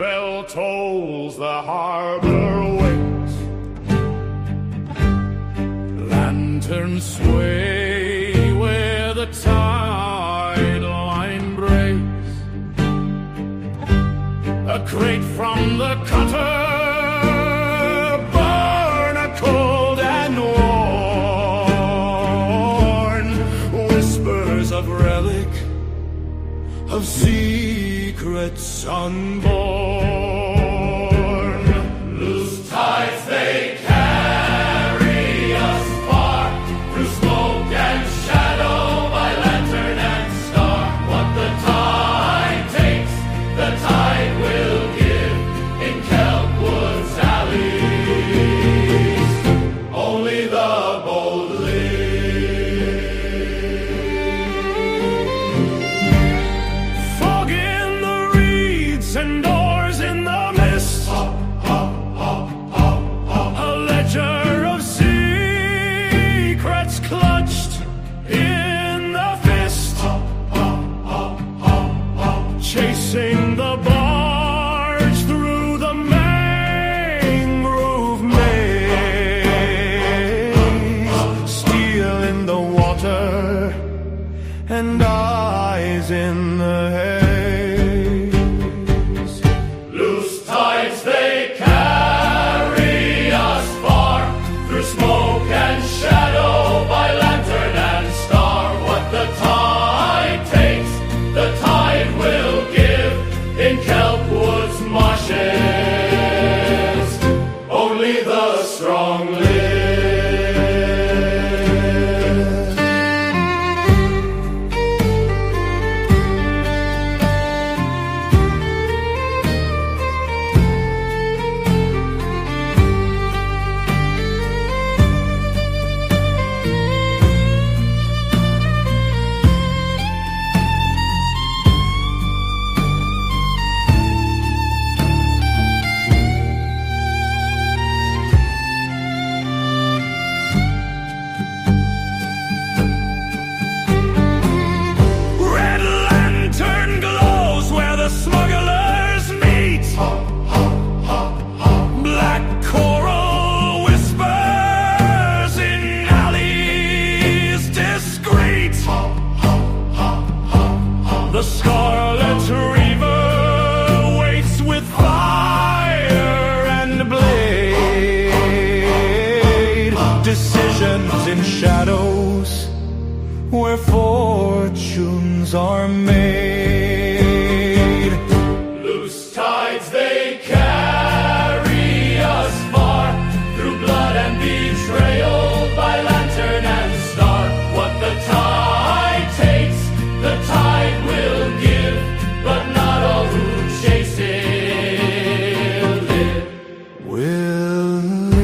bell tolls, the harbor waits. Lanterns sway where the tide line breaks. A crate from the cutter, burn a cold and worn. Whispers of relic, of secrets unborn. Loose tides, they carry us far, through smoke and shadow, by lantern and star. What the tide takes, the tide will give in Kelpwood's alleys. Only the bold and doors in the mist, a ledger of secrets clutched in the fist, chasing the barge through the mangrove maze, steel in the water and eyes in the haze. They carry us far, through smoke and shadow, by lantern and star. What the tide takes, the tide will give in Kelpwood's marshes. Only the strong live. The Scarlet Reaver waits with fire and blade, decisions in shadows where fortunes are made. Loose tides, they carry us far, through blood and betrayal, by lantern and star. What the tide takes, the tide will give, but not all who chase it live. Will live.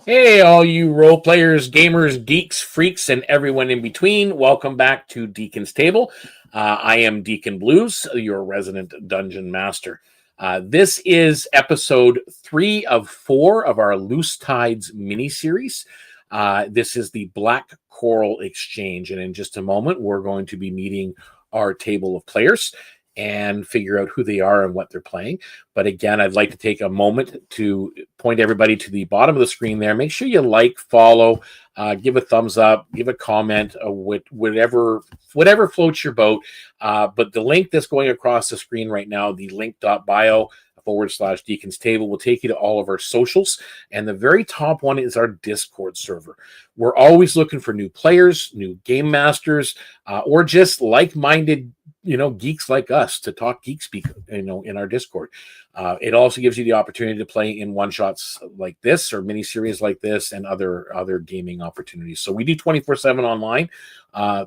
Hey, all you role players, gamers, geeks, freaks, and everyone in between. Welcome back to Deacon's Table. I am Deacon Blues, your resident dungeon master. This is episode 3 of 4 of our Loose Tides mini-series. This is the Black Coral Exchange, and in just a moment, we're going to be meeting our table of players and figure out who they are and what they're playing. But again, I'd like to take a moment to point everybody to the bottom of the screen there. Make sure you like, follow, give a thumbs up, give a comment, whatever floats your boat. But the link that's going across the screen right now, the link.bio/Deacon's Table, will take you to all of our socials. And the very top one is our Discord server. We're always looking for new players, new game masters, or just like-minded geeks like us to talk geek speak, in our Discord. It also gives you the opportunity to play in one-shots like this or mini-series like this and other gaming opportunities. So we do 24/7 online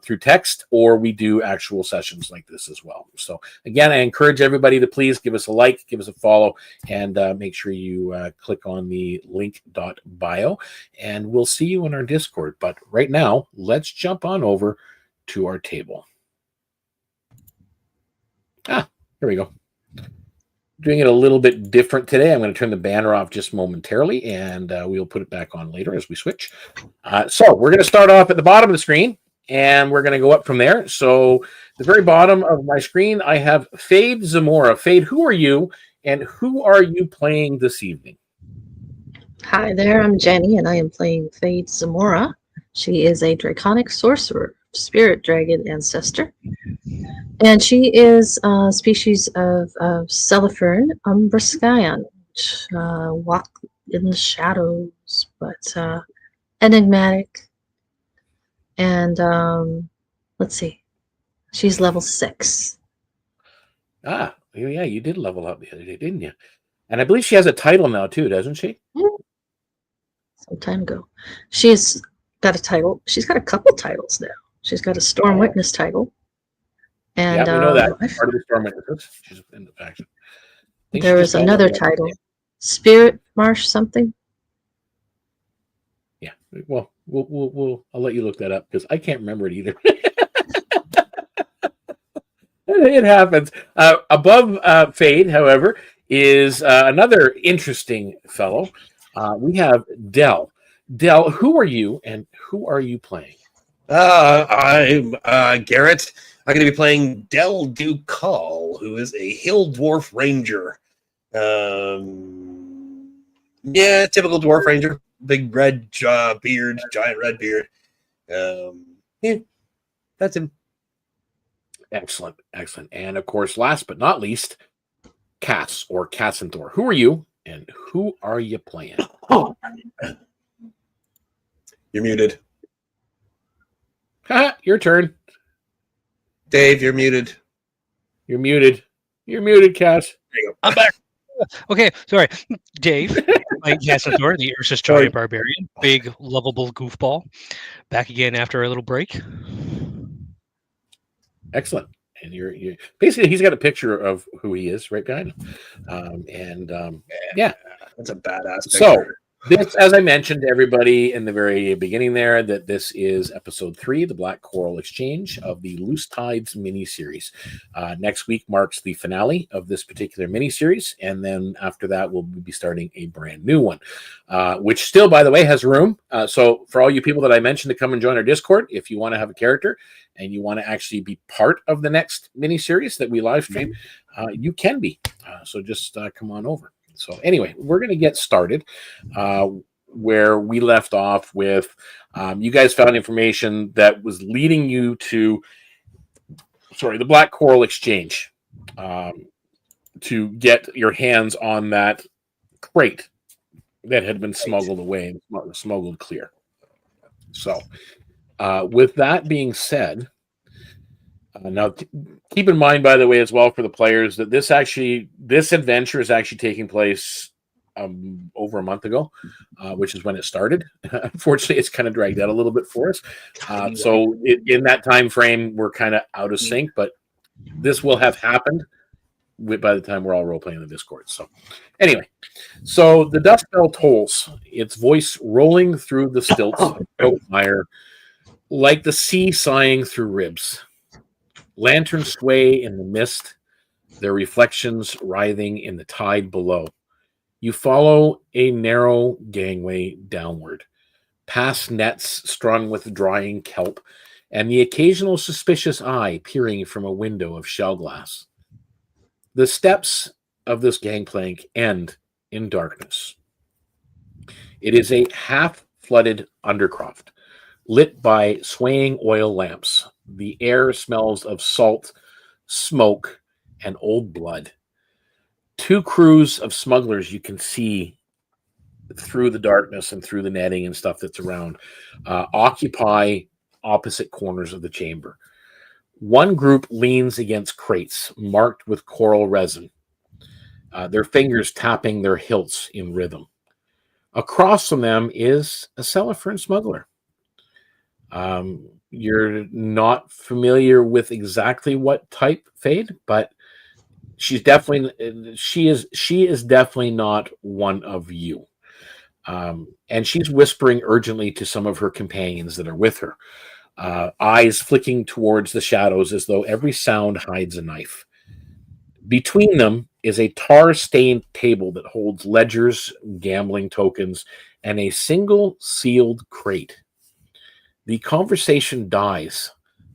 through text, or we do actual sessions like this as well. So again, I encourage everybody to please give us a like, give us a follow, and make sure you click on the link.bio, and we'll see you in our Discord. But right now, let's jump on over to our table. Here we go. Doing it a little bit different today. I'm going to turn the banner off just momentarily, and we'll put it back on later as we switch. So we're going to start off at the bottom of the screen, and we're going to go up from there. So the very bottom of my screen, I have Fade Zamora. Fade, who are you, and who are you playing this evening? Hi there, I'm Jenny, and I am playing Fade Zamora. She is a draconic sorcerer, spirit dragon ancestor. And she is a species of Celifern umbraskyan, which walk in the shadows, but enigmatic. And let's see, she's level 6. Yeah, you did level up the other day, didn't you? And I believe she has a title now too, doesn't she? Some time ago. She's got a title. She's got a couple titles now. She's got a Storm Witness title. And, yeah, we know that. Part of the Storm Witnesses. She's in the faction. There was another title. Spirit Marsh something. Yeah. Well, I'll let you look that up because I can't remember it either. It happens. Above Fade, however, is another interesting fellow. We have Dell. Dell, who are you and who are you playing? I'm Garrett. I'm going to be playing Del Ducal, who is a Hill Dwarf Ranger. Yeah, typical Dwarf Ranger. Big red beard, giant red beard. Yeah, that's him. Excellent. And of course, last but not least, Cass or Cassanthor. Who are you and who are you playing? You're muted. Your turn. Dave, you're muted. You're muted, Cass. There you go. I'm back. Okay, sorry. Dave, playing Cassanthor, the Ursus Giant Barbarian. Big, lovable goofball. Back again after a little break. Excellent. And you're basically, he's got a picture of who he is right behind him. Yeah. That's a badass picture. So, this, as I mentioned to everybody in the very beginning there, that this is episode 3, the Black Coral Exchange of the Loose Tides miniseries. Next week marks the finale of this particular miniseries, and then after that, we'll be starting a brand new one, which still, by the way, has room. So for all you people that I mentioned to come and join our Discord, if you want to have a character and you want to actually be part of the next miniseries that we live stream, you can be. So just come on over. So anyway, we're going to get started where we left off with you guys found information that was leading you to, the Black Coral Exchange to get your hands on that crate that had been smuggled away and smuggled clear. So with that being said, now, keep in mind, by the way, as well for the players, that this adventure is actually taking place over a month ago, which is when it started. Unfortunately, it's kind of dragged out a little bit for us. So in that time frame, we're kind of out of sync, but this will have happened by the time we're all role-playing in the Discord. So anyway, so the dust bell tolls, its voice rolling through the stilts of fire, like the sea sighing through ribs. Lanterns sway in the mist, their reflections writhing in the tide below. You follow a narrow gangway downward, past nets strung with drying kelp, and the occasional suspicious eye peering from a window of shell glass. The steps of this gangplank end in darkness. It is a half-flooded undercroft, lit by swaying oil lamps. The air smells of salt, smoke, and old blood. 2 crews of smugglers you can see through the darkness and through the netting and stuff that's around occupy opposite corners of the chamber. One group leans against crates marked with coral resin, their fingers tapping their hilts in rhythm. Across from them is a Celifern smuggler. You're not familiar with exactly what type, Fade, but she is definitely not one of you. And she's whispering urgently to some of her companions that are with her, eyes flicking towards the shadows as though every sound hides a knife. Between them is a tar-stained table that holds ledgers, gambling tokens, and a single sealed crate. The conversation dies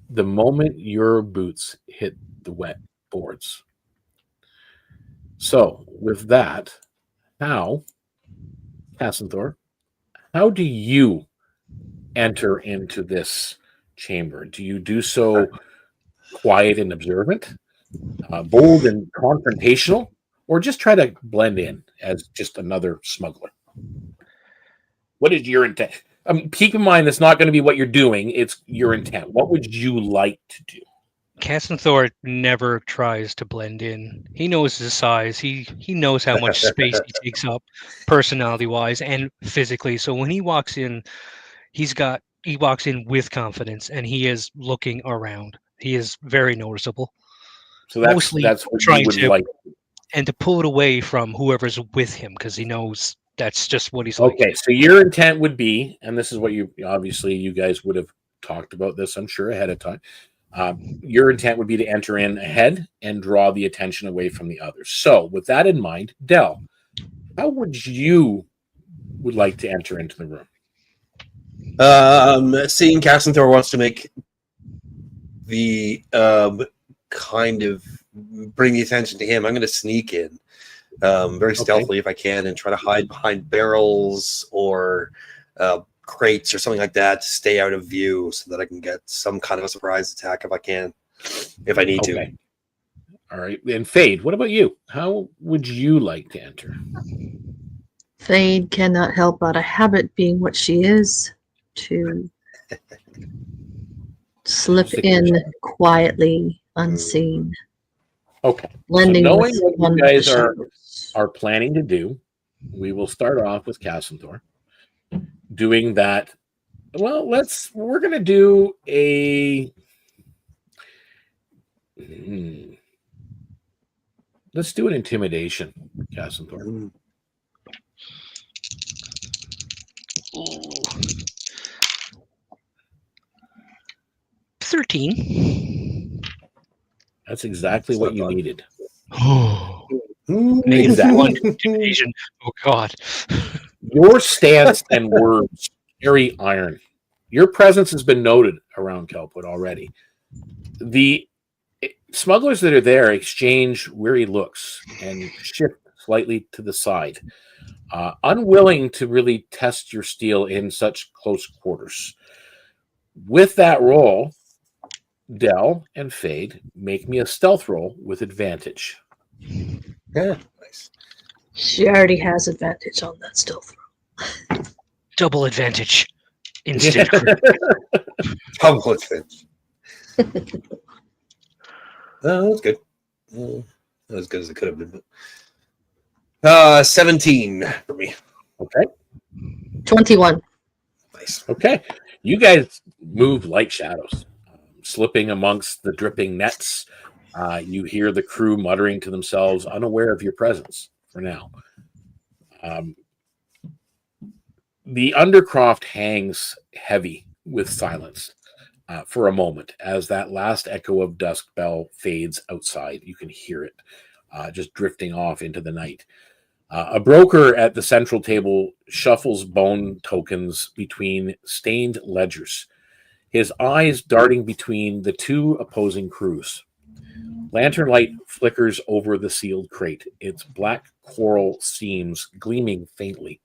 the moment your boots hit the wet boards. So, with that, Cassanthor, how do you enter into this chamber? Do you do so quiet and observant, bold and confrontational, or just try to blend in as just another smuggler? What is your intent? Keep in mind, it's not going to be what you're doing. It's your intent. What would you like to do? Cassanthor never tries to blend in. He knows his size. He knows how much space he takes up, personality-wise and physically. So when he walks in, he walks in with confidence, and he is looking around. He is very noticeable. So that's what you would like. And to pull it away from whoever's with him, because he knows that's just what he's like. Okay, so your intent would be, and this is what you guys would have talked about this, I'm sure, ahead of time. Your intent would be to enter in ahead and draw the attention away from the others. So, with that in mind, Del, how would you like to enter into the room? Seeing Cassanthor wants to make the kind of bring the attention to him, I'm going to sneak in very stealthily if I can and try to hide behind barrels or crates or something like that to stay out of view so that I can get some kind of a surprise attack if I need to. All right. And Fade, what about you? How would you like to enter? Fade cannot help out of habit, being what she is, to slip in quietly, unseen. Okay. Blending so knowing with what you guys shadows. are planning to do, we will start off with Cassanthor doing that. Well, we're going to do let's do an intimidation, Cassanthor. 13. That's exactly what you needed. Negative 1 intimidation. Oh God. Your stance and words carry iron. Your presence has been noted around Kelpwood already. The smugglers that are there exchange weary looks and shift slightly to the side, unwilling to really test your steel in such close quarters. With that roll, Del and Fade, make me a stealth roll with advantage. Yeah, nice. She already has advantage on that stealth roll. Double advantage. Instant. Double advantage. That's good. Not as good as it could have been. But 17 for me. Okay. 21. Nice. Okay. You guys move like shadows, slipping amongst the dripping nets. You hear the crew muttering to themselves, unaware of your presence for now. The Undercroft hangs heavy with silence for a moment as that last echo of dusk bell fades outside. You can hear it just drifting off into the night. A broker at the central table shuffles bone tokens between stained ledgers, his eyes darting between the two opposing crews. Lantern light flickers over the sealed crate, its black coral seams gleaming faintly,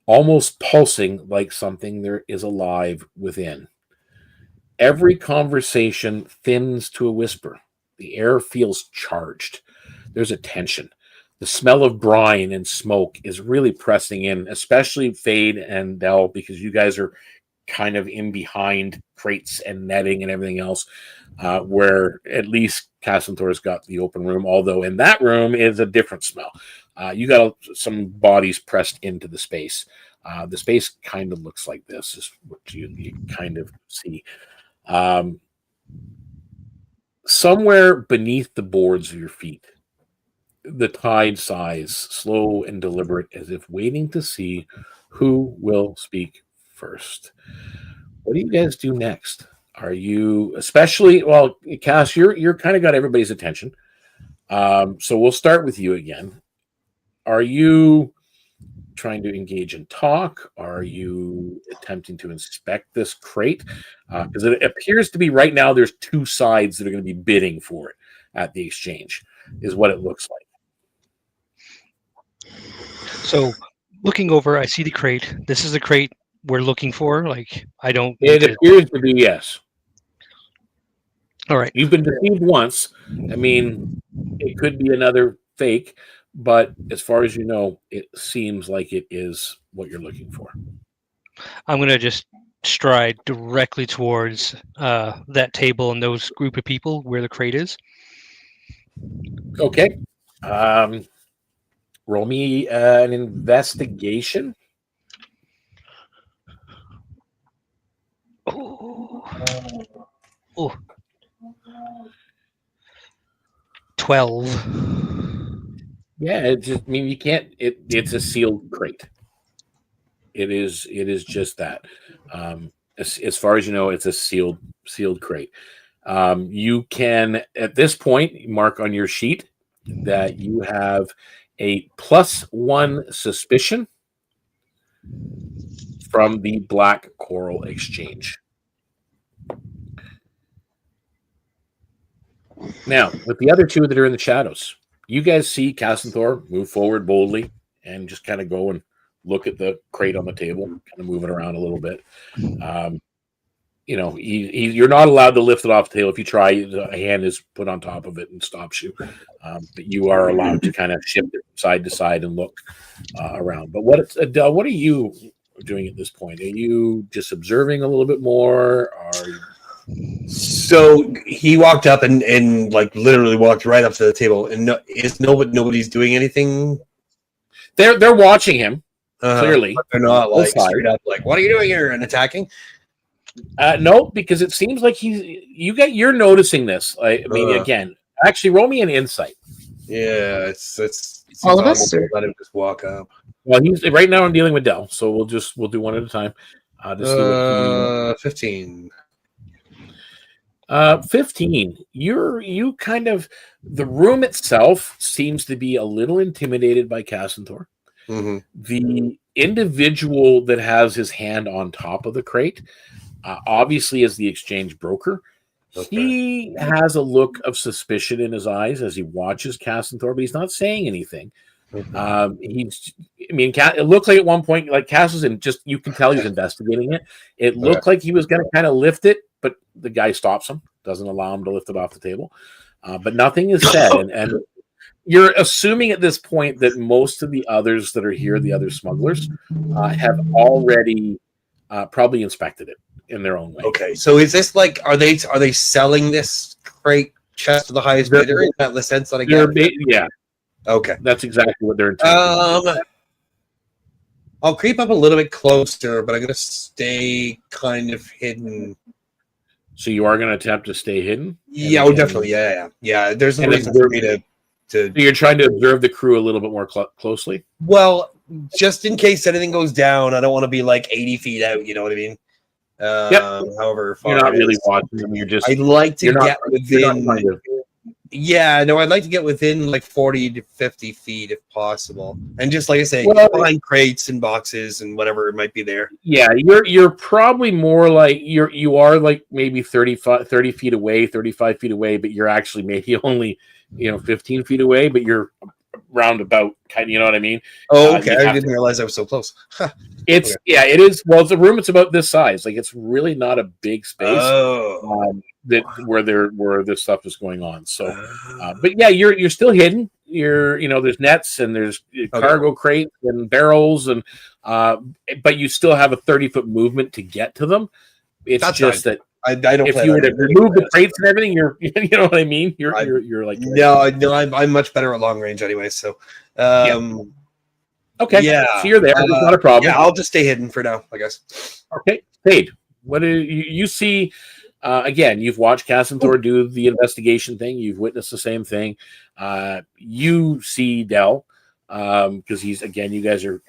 almost pulsing like something there is alive within. Every conversation thins to a whisper. The air feels charged. There's a tension. The smell of brine and smoke is really pressing in, especially Fade and Del, because you guys are kind of in behind crates and netting and everything else, where at least Cassanthor's got the open room, although in that room is a different smell. You got some bodies pressed into the space. The space kind of looks like this, is what you kind of see. Somewhere beneath the boards of your feet, the tide sighs, slow and deliberate, as if waiting to see who will speak first. What do you guys do next? Are you, especially, well, Cass, you're kind of got everybody's attention. So we'll start with you again. Are you trying to engage in talk? Are you attempting to inspect this crate? Because it appears to be right now there's two sides that are going to be bidding for it at the exchange, is what it looks like. So looking over, I see the crate. This is the crate we're looking for. Like, I don't need It to. appears to be yes. All right. You've been deceived once. I mean, it could be another fake, but as far as you know, it seems like it is what you're looking for. I'm going to just stride directly towards that table and those group of people where the crate is. Okay. Roll me an investigation. Oh. 12. Yeah, it just, I mean, you can't. It's a sealed crate. It is just that. As far as you know, it's a sealed crate. You can, at this point, mark on your sheet that you have a +1 suspicion from the Black Coral Exchange. Now, with the other two that are in the shadows, you guys see Cassanthor move forward boldly and just kind of go and look at the crate on the table, kind of move it around a little bit. You know, you're not allowed to lift it off the table. If you try, a hand is put on top of it and stops you. But you are allowed to kind of shift it side to side and look around. But Adele, what are you doing at this point? Are you just observing a little bit more? So he walked up and like literally walked right up to the table, and nobody's doing anything. They're watching him clearly. But they're not like straight up like, "What are you doing here?" and attacking. No, because it seems like you're noticing this. I mean, again, actually, roll me an insight. Yeah, it's all of us. Let him just walk up. Well, he's right now. I'm dealing with Dell, so we'll do one at a time. To see what 15. 15. You kind of, the room itself seems to be a little intimidated by Cassanthor. Mm-hmm. The individual that has his hand on top of the crate, obviously is the exchange broker. Okay. He has a look of suspicion in his eyes as he watches Cassanthor, but he's not saying anything. It looked like at one point, like Cass was you can tell he's investigating it. It looked like he was going to kind of lift it, but the guy stops him, doesn't allow him to lift it off the table. But nothing is said. And you're assuming at this point that most of the others that are here, the other smugglers, have already probably inspected it in their own way. Okay, so is this like, are they selling this crate chest to the highest bidder? Is that the sense that I get? Yeah. Okay, that's exactly what they're intending. I'll creep up a little bit closer, but I'm going to stay kind of hidden. So you are going to attempt to stay hidden? Yeah, definitely. Yeah. There's no reason for me to. So you're trying to observe the crew a little bit more closely? Well, just in case anything goes down, I don't want to be like 80 feet out. You know what I mean? However far you're not really watching them. You're just. I'd like to get within. Yeah, no, I'd like to get within like 40 to 50 feet if possible, and just like I say, behind crates and boxes and whatever it might be there. Yeah, you're probably more like you are like maybe 30 feet away, 35 feet away, but you're actually maybe only 15 feet away, but you're roundabout kind of, you know what I mean? Oh, okay. I didn't realize I was so close. It is. Well, it's a room. It's about this size. Like, it's really not a big space. Where this stuff is going on. So, but yeah, you're still hidden. There's nets and there's cargo crates and barrels and but you still have a 30-foot movement to get to them. It's just that I don't. If you were to remove the crates and everything, you know what I mean. You're like no. I'm much better at long range anyway. So, okay, yeah. So you're there. It's not a problem. Yeah, I'll just stay hidden for now, I guess. Okay, Paige. What do you see? Again, you've watched Cassanthor do the investigation thing. You've witnessed the same thing. You see Dell because you guys are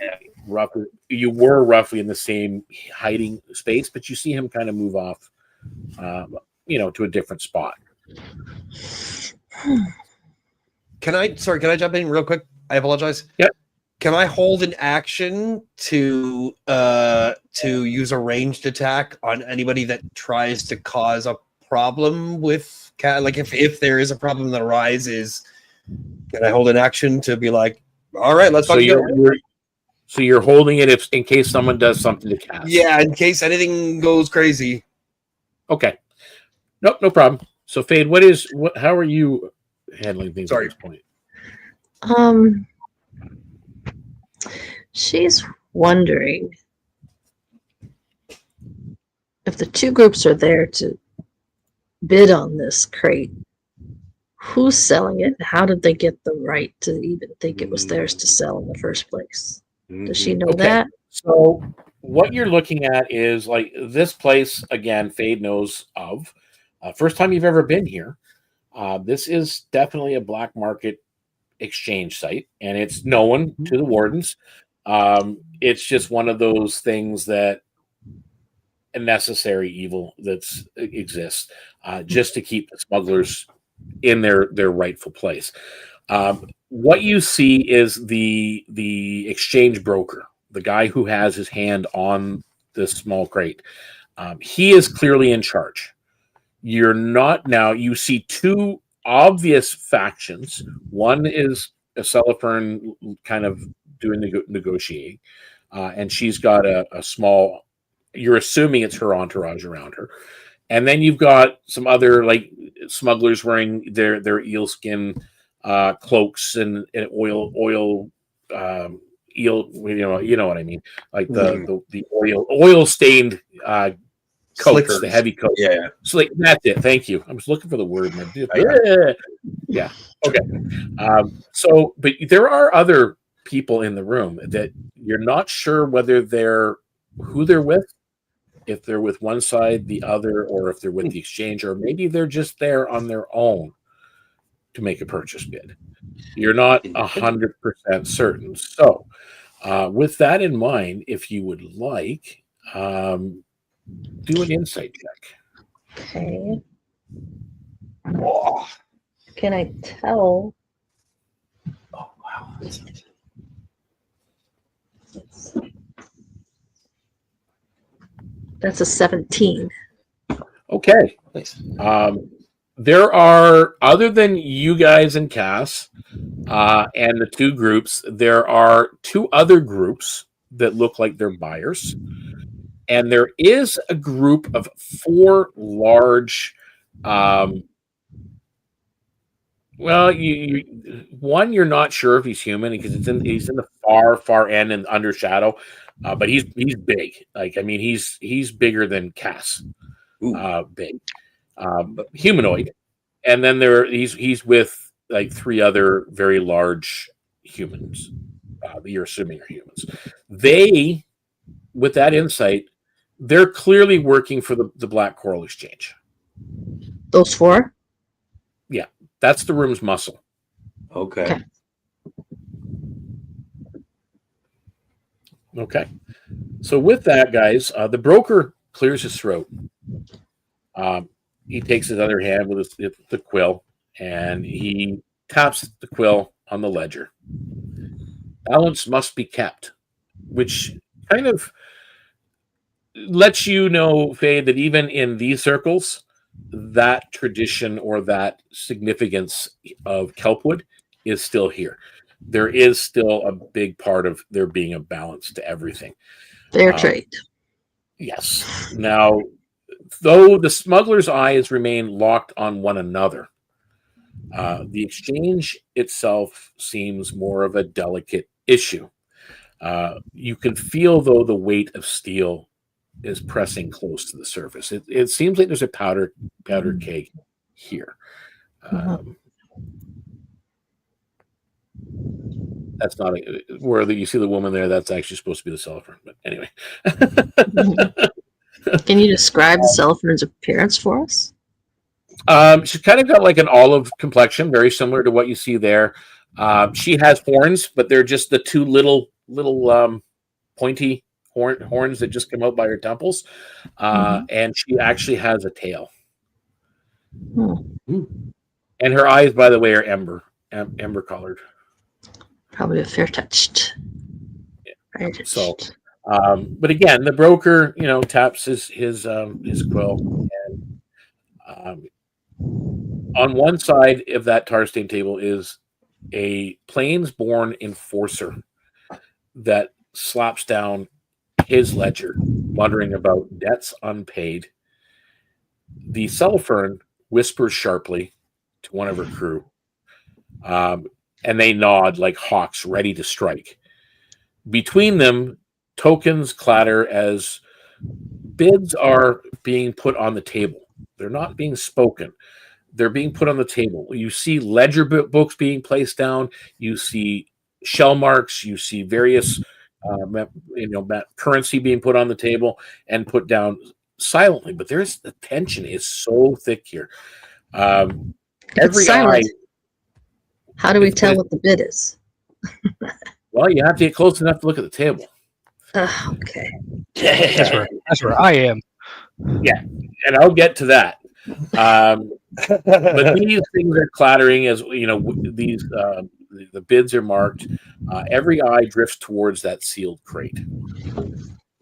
roughly. You were roughly in the same hiding space, but you see him kind of move off. To a different spot. Can I jump in real quick? I apologize. Yep. Can I hold an action to use a ranged attack on anybody that tries to cause a problem with like if there is a problem that arises, can I hold an action to be like, all right, let's So you're holding it in case someone does something to Cass. Yeah, in case anything goes crazy. Okay. Nope, no problem. So Fade, how are you handling things at this point? She's wondering if the two groups are there to bid on this crate, who's selling it? How did they get the right to even think it was theirs to sell in the first place? Does she know that? So what you're looking at is like this place, again, Fade knows of. First time you've ever been here. This is definitely a black market exchange site, and it's known to the wardens. It's just one of those things that a necessary evil that exists just to keep the smugglers in their rightful place. What you see is the exchange broker, the guy who has his hand on this small crate. He is clearly in charge. You're not now. You see two obvious factions. One is a Celifern kind of doing negotiating, and she's got a small. You're assuming it's her entourage around her, and then you've got some other like smugglers wearing their eel skin cloaks and oil eel. You know what I mean, like the oil stained coats, the heavy coats. Yeah. So like that's it. Thank you. I was looking for the word. Yeah. Okay. So, but there are other people in the room that you're not sure whether who they're with, if they're with one side, the other, or if they're with the exchange, or maybe they're just there on their own to make a purchase bid. You're not 100% certain. So, with that in mind, if you would like, do an insight check. Okay. Can I tell? Oh wow. That's a 17. Okay. Nice. There are, other than you guys and Cass and the two groups, there are two other groups that look like they're buyers. And there is a group of 4 large, one, you're not sure if he's human because he's in the far end and under shadow, but he's big. Like, I mean, he's bigger than Cass, big, humanoid. And then he's with like 3 other very large humans that you're assuming are humans. They, with that insight, they're clearly working for the Black Coral Exchange. Those 4? Yeah, that's the room's muscle. Okay. So with that, guys, the broker clears his throat. He takes his other hand with the quill, and he taps the quill on the ledger. Balance must be kept, which kind of lets you know, Faye, that even in these circles, that tradition or that significance of Kelpwood is still here. There is still a big part of there being a balance to everything. Fair trade. Yes. Now, though the smuggler's eyes remain locked on one another, the exchange itself seems more of a delicate issue. You can feel, though, the weight of steel is pressing close to the surface. It seems like there's a powder keg here. That's not where you see the woman there. That's actually supposed to be the Celifern. But anyway. Can you describe the Celifern's appearance for us? She's kind of got like an olive complexion, very similar to what you see there. She has horns, but they're just the 2 little pointy horns that just come out by her temples. And she actually has a tail. And her eyes, by the way, are ember Ember colored. Probably a fair touched. Yeah. So, but again, the broker, taps his quill, and on one side of that tar stain table is a Plains-born enforcer that slaps down his ledger, muttering about debts unpaid. The Celifern whispers sharply to one of her crew, and they nod like hawks ready to strike. Between them, tokens clatter as bids are being put on the table. They're not being spoken. They're being put on the table. You see ledger books being placed down. You see shell marks. You see various, currency being put on the table and put down silently. But the tension is so thick here. Every silent. How do we tell it's- what the bid is? Well, you have to get close enough to look at the table. Okay. That's where I am. Yeah, and I'll get to that. But these things are clattering as these the bids are marked. Every eye drifts towards that sealed crate.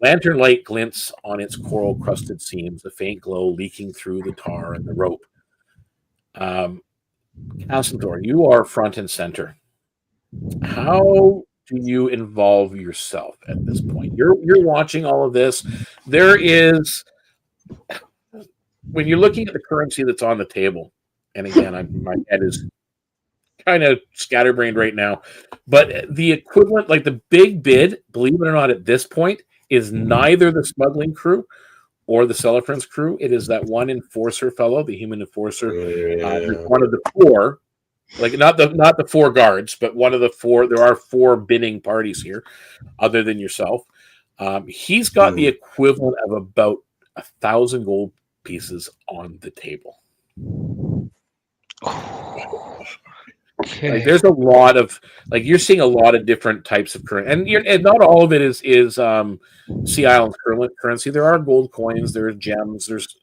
Lantern light glints on its coral crusted seams, a faint glow leaking through the tar and the rope. Oiala-ndor, you are front and center. How do you involve yourself at this point? You're watching all of this. There is, when you're looking at the currency that's on the table, and again, my head is kind of scatterbrained right now, but the equivalent, like the big bid, believe it or not, at this point, is neither the smuggling crew or the Celifern's crew. It is that one enforcer fellow, the human enforcer, one of the four. Like not the four guards, but one of the four. There are four bidding parties here, other than yourself. He's got the equivalent of about 1,000 gold pieces on the table. Okay. Like there's a lot of you're seeing a lot of different types of currency, and not all of it is Sea Island currency. There are gold coins, there's gems, there's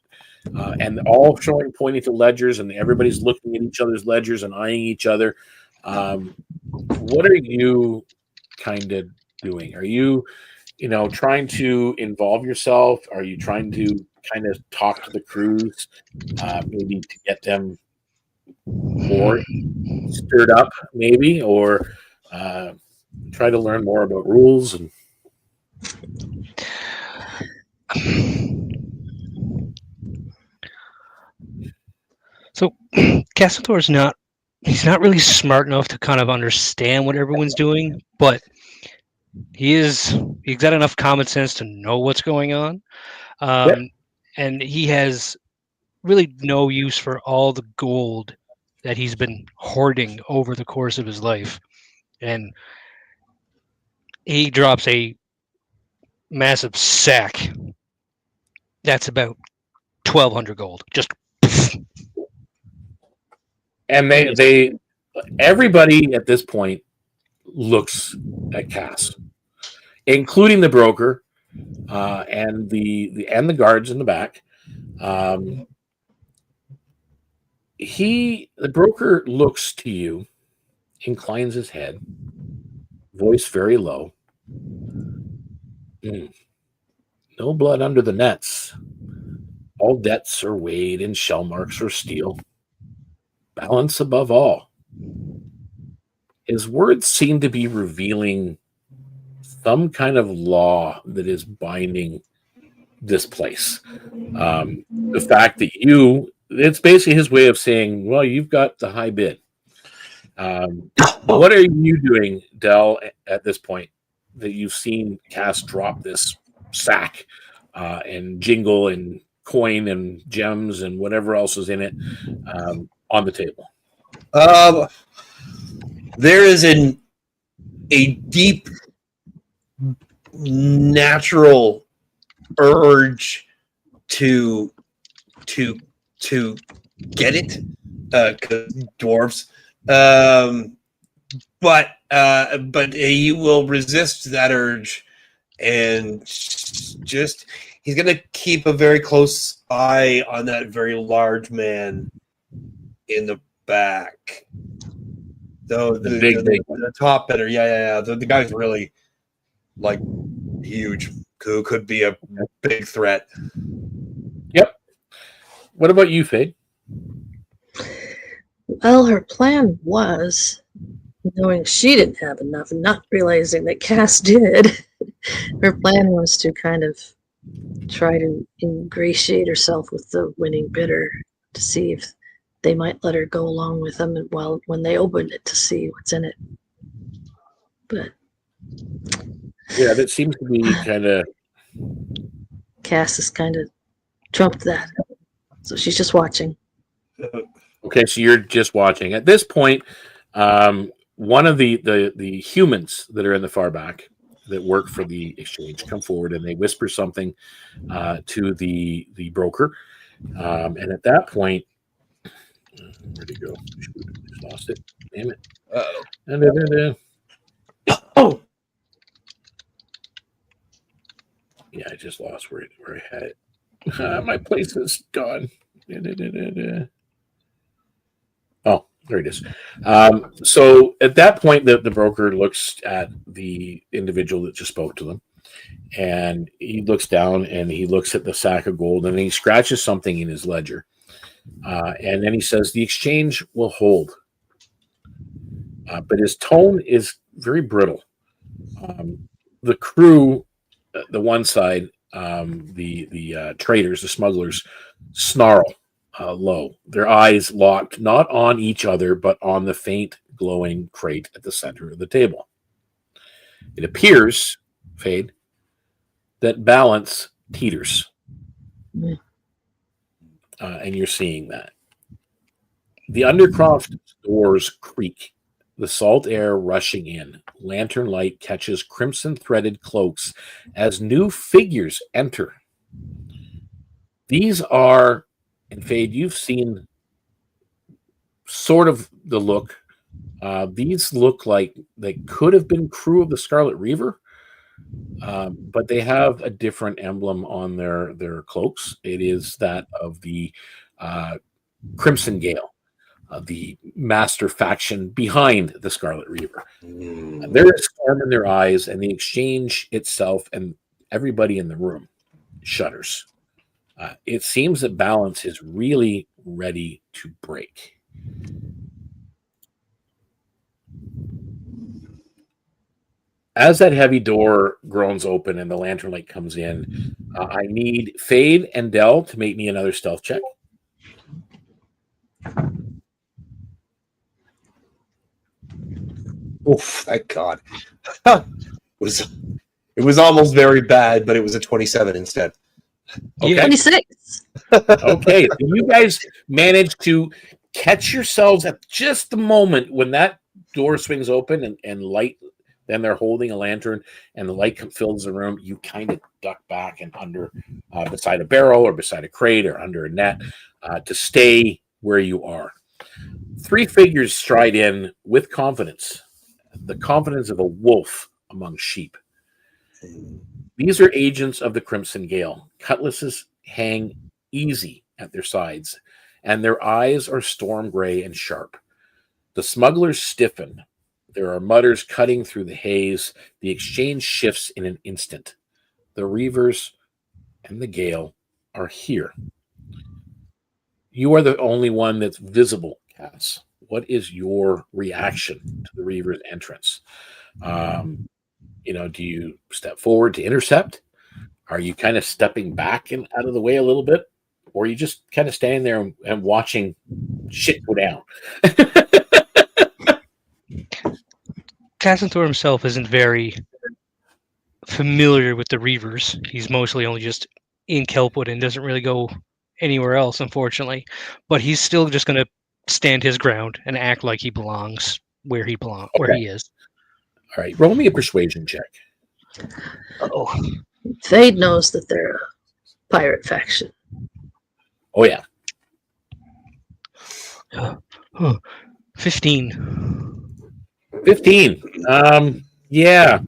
and all pointing to ledgers, and everybody's looking at each other's ledgers and eyeing each other. What are you kind of doing? Are you, trying to involve yourself? Are you trying to kind of talk to the crews, maybe to get them more stirred up, maybe, or try to learn more about rules and. So Oiala-ndor he's not really smart enough to kind of understand what everyone's doing, but he's got enough common sense to know what's going on. And he has really no use for all the gold that he's been hoarding over the course of his life. And he drops a massive sack that's about 1,200 gold. Just and everybody at this point looks at Cass, including the broker and the guards in the back. The broker looks to you, inclines his head, voice very low. No blood under the nets. All debts are weighed in shell marks or steel. Balance above all. His words seem to be revealing some kind of law that is binding this place. The fact that it's basically his way of saying, well, you've got the high bid. What are you doing, Del, at this point that you've seen Cass drop this sack and jingle and coin and gems and whatever else is in it on the table? There is a deep natural urge to get it, dwarves, but he will resist that urge, and he's going to keep a very close eye on that very large man in the back. The top better. Yeah. The guy's really like huge. Who could be a big threat. Yep. What about you, Fade? Well, her plan was, knowing she didn't have enough and not realizing that Cass did, her plan was to kind of try to ingratiate herself with the winning bidder to see if they might let her go along with them when they opened it to see what's in it. But yeah, that seems to be kind of Cass has kind of trumped that, so she's just watching. okay. So you're just watching. At this point, one of the humans that are in the far back that work for the exchange come forward and they whisper something to the broker, and at that point, where'd he go? Just lost it. Damn it! Oh, yeah, I just lost where I had it. My place is gone. Oh, there it is. So at that point, the broker looks at the individual that just spoke to them, and he looks down and he looks at the sack of gold and he scratches something in his ledger. And then he says, the exchange will hold. But his tone is very brittle. The crew, the one side, the traders, the smugglers, snarl low, their eyes locked not on each other, but on the faint glowing crate at the center of the table. It appears, Fade, that balance teeters. And you're seeing that. The Undercroft doors creak, the salt air rushing in. Lantern light catches crimson-threaded cloaks as new figures enter. These are, and Fade, you've seen sort of the look. These look like they could have been crew of the Scarlet Reaver, but they have a different emblem on their cloaks. It is that of the Crimson Gale, the master faction behind the Scarlet Reaver. There is storm in their eyes, and the exchange itself and everybody in the room shudders. It seems that balance is really ready to break. As that heavy door groans open and the lantern light comes in, I need Fade and Dell to make me another stealth check. Oof, thank God. It was almost very bad, but it was a 27 instead. Okay. 26. Okay. So you guys managed to catch yourselves at just the moment when that door swings open and light, then they're holding a lantern and the light fills the room. You kind of duck back and under beside a barrel or beside a crate or under a net to stay where you are. Three figures stride in with confidence, the confidence of a wolf among sheep. These are agents of the Crimson Gale. Cutlasses hang easy at their sides, and their eyes are storm gray and sharp. The smugglers stiffen. There are mutters cutting through the haze. The exchange shifts in an instant. The Reavers and the Gale are here. You are the only one that's visible, Cass. What is your reaction to the Reaver's entrance? Do you step forward to intercept? Are you kind of stepping back and out of the way a little bit? Or are you just kind of standing there and watching shit go down? Cassanthor himself isn't very familiar with the Reavers. He's mostly only just in Kelpwood and doesn't really go anywhere else, unfortunately. But he's still just going to stand his ground and act like he belongs where he is. All right, roll me a persuasion check. Oh, Fade knows that they're a pirate faction. Oh yeah, 15. 15. Yeah,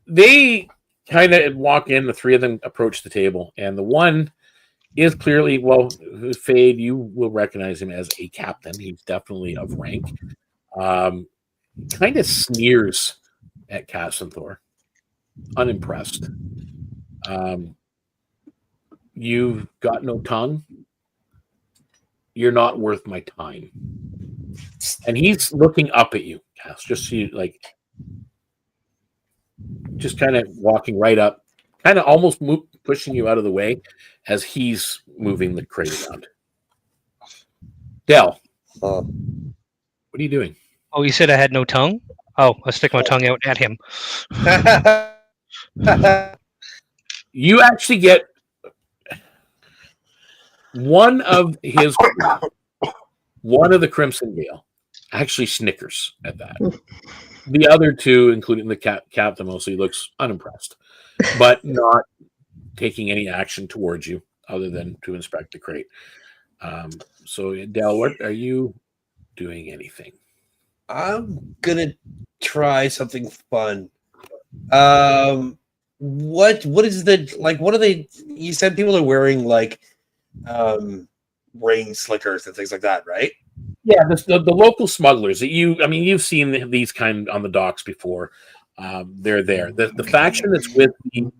they kind of walk in. The three of them approach the table, and the one is clearly, Fade, you will recognize him as a captain. He's definitely of rank. kind of sneers at Cassanthor, unimpressed. You've got no tongue. You're not worth my time. And he's looking up at you, Cass, just kind of walking right up, kind of almost pushing you out of the way as he's moving the crate around. Del, what are you doing? Oh, you said I had no tongue? Oh, I'll stick my tongue out at him. You actually get one of his crew, one of the Crimson Gale, actually snickers at that. The other two, including the captain, mostly looks unimpressed, but not taking any action towards you other than to inspect the crate. So, Del, what are you doing? Anything? I'm gonna try something fun. What is the like? What are they? You said people are wearing like rain slickers and things like that, right? Yeah, the local smugglers that you've seen these kind on the docks before. They're there. The faction that's with the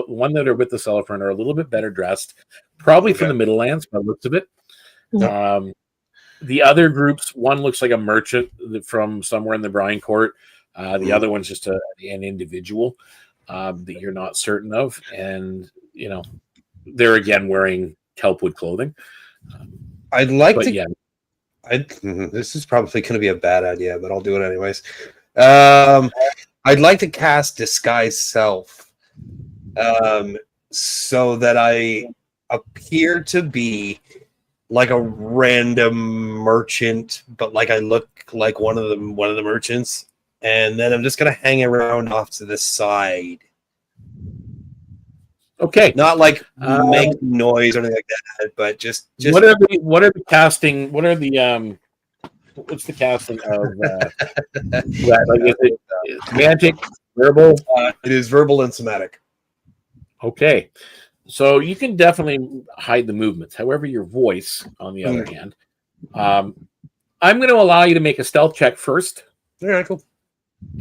one that are with the Celifern are a little bit better dressed, probably from the Middlelands by the looks of it. Yeah. The other groups, one looks like a merchant from somewhere in the Brine Court. The other one's just an individual that you're not certain of, and they're again wearing kelpwood clothing. I'd like to. Yeah. This is probably going to be a bad idea, but I'll do it anyways. I'd like to cast Disguise Self, so that I appear to be like a random merchant, but like I look like one of the merchants, and then I'm just going to hang around off to the side. Okay, not like make noise or anything like that, but just what are the casting? What are the what's the casting of that? Like, is it magic, verbal? It is verbal and somatic. Okay, so you can definitely hide the movements. However, your voice, on the other hand, I'm going to allow you to make a stealth check first. All right, cool.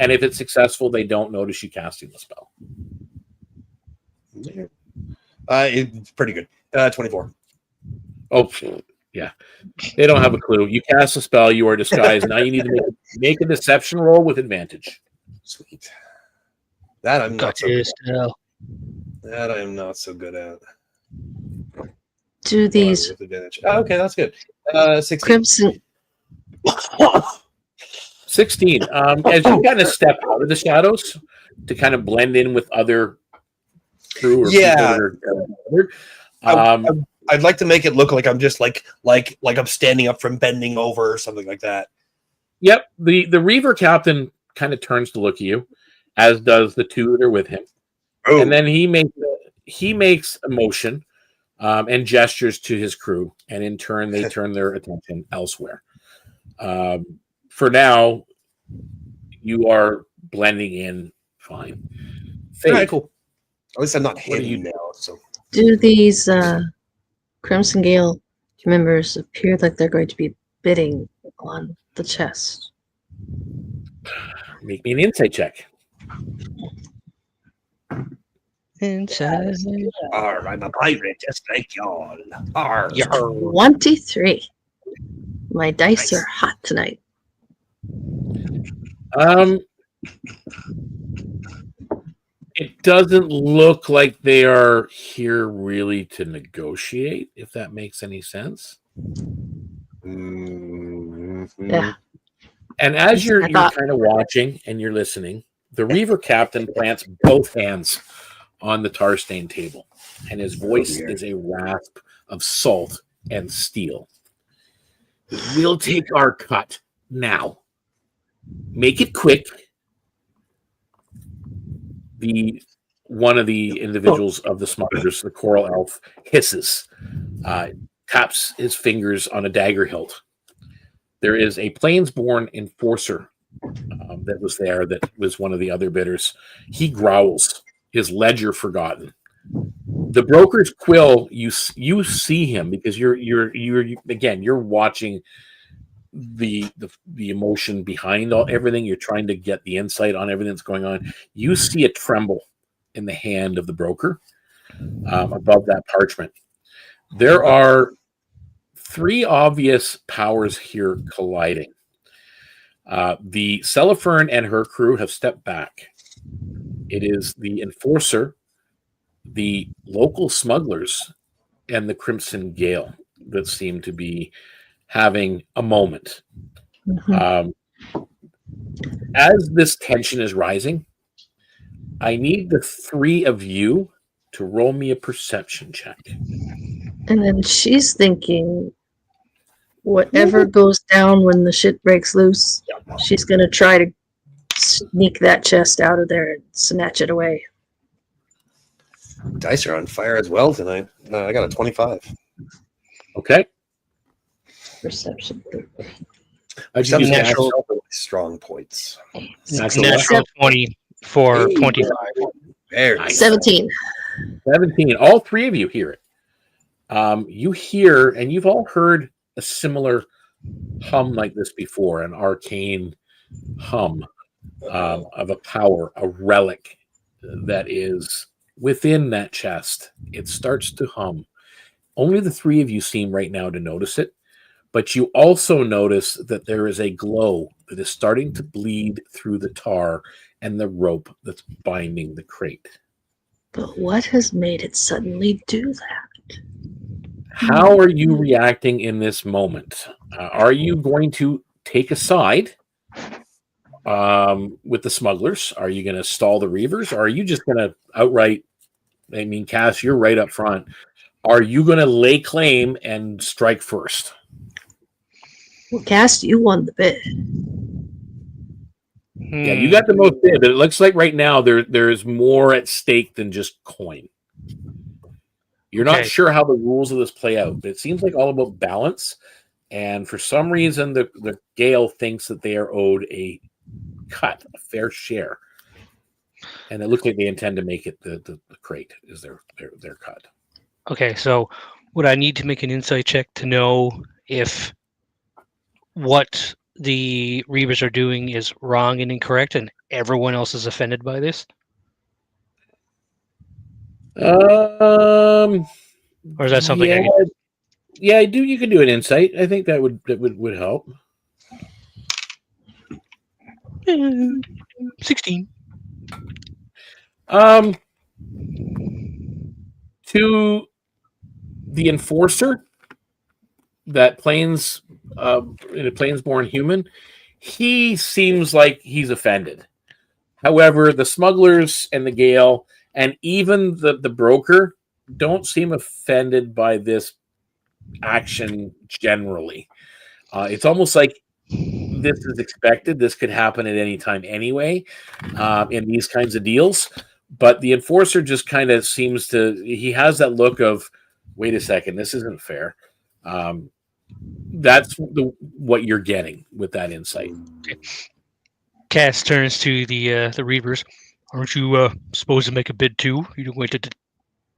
And if it's successful, they don't notice you casting the spell. It's pretty good. 24. Oh, yeah. They don't have a clue. You cast a spell, you are disguised. Now you need to make a deception roll with advantage. Sweet. That I'm not so good at. That I am not so good at. Do these... Oh, okay, that's good. 16. Crimson... 16. As you kind of step out of the shadows to kind of blend in with other crew or people I'd like to make it look like I'm just like I'm standing up from bending over or something like that. Yep. The Reaver captain kind of turns to look at you, as does the two that are with him. Oh. And then he makes a motion and gestures to his crew, and in turn they turn their attention elsewhere. For now, you are blending in fine. All right, cool. At least I'm not hidden now. So, do these Crimson Gale members appear like they're going to be bidding on the chest? Make me an insight check. Insight. Arr, I'm a pirate just like y'all. Arr. 23. My dice are hot tonight. It doesn't look like they are here really to negotiate, if that makes any sense. Mm-hmm. Yeah. And as you're kind of watching and you're listening, the Reaver captain plants both hands on the tar stain table, and his voice is a rasp of salt and steel. We'll take our cut now. Make it quick. One of the individuals of the smugglers, the coral elf, hisses, taps his fingers on a dagger hilt. There is a Plainsborn enforcer that was there, that was one of the other bidders. He growls, his ledger forgotten. The broker's quill, you see him because you're watching the emotion behind everything. You're trying to get the insight on everything that's going on. You see a tremble in the hand of the broker above that parchment. There are 3 obvious powers here colliding. The Celifern and her crew have stepped back. It is the Enforcer, the local smugglers, and the Crimson Gale that seem to be having a moment. As this tension is rising, I need the 3 of you to roll me a perception check. And then she's thinking, whatever goes down when the shit breaks loose, she's going to try to sneak that chest out of there and snatch it away. Dice are on fire as well tonight. I got a 25. Okay. Perception. Some use natural strong points. Natural 20 for 25. Very Nice. 17. 17. All 3 of you hear it. You hear, and you've all heard a similar hum like this before, an arcane hum of a power, a relic that is within that chest. It starts to hum. Only the 3 of you seem right now to notice it, but you also notice that there is a glow that is starting to bleed through the tar and the rope that's binding the crate. But what has made it suddenly do that? How are you reacting in this moment? Are you going to take a side with the smugglers? Are you going to stall the Reavers? Or are you just going to outright, I mean, Cass, you're right up front. Are you going to lay claim and strike first? Well, Cass, you won the bid. Yeah, you got the most bid, but it looks like right now there's more at stake than just coin. You're not sure how the rules of this play out, but it seems like all about balance. And for some reason, the Gale thinks that they are owed a cut, a fair share. And it looks like they intend to make it the crate is their cut. Okay, so would I need to make an insight check to know if what the Reavers are doing is wrong and incorrect and everyone else is offended by this? Or is that something I can... Yeah, I do. You can do an insight. I think that would help. 16. To the Enforcer, that plains in a Plainsborn human, he seems like he's offended. However, the smugglers and the Gale and even the broker don't seem offended by this action generally. It's almost like this is expected. This could happen at any time anyway in these kinds of deals. But the Enforcer just kind of seems to, he has that look of, wait a second, this isn't fair. That's what you're getting with that insight. Okay. Cass turns to the Reavers. Aren't you supposed to make a bid too? You don't want to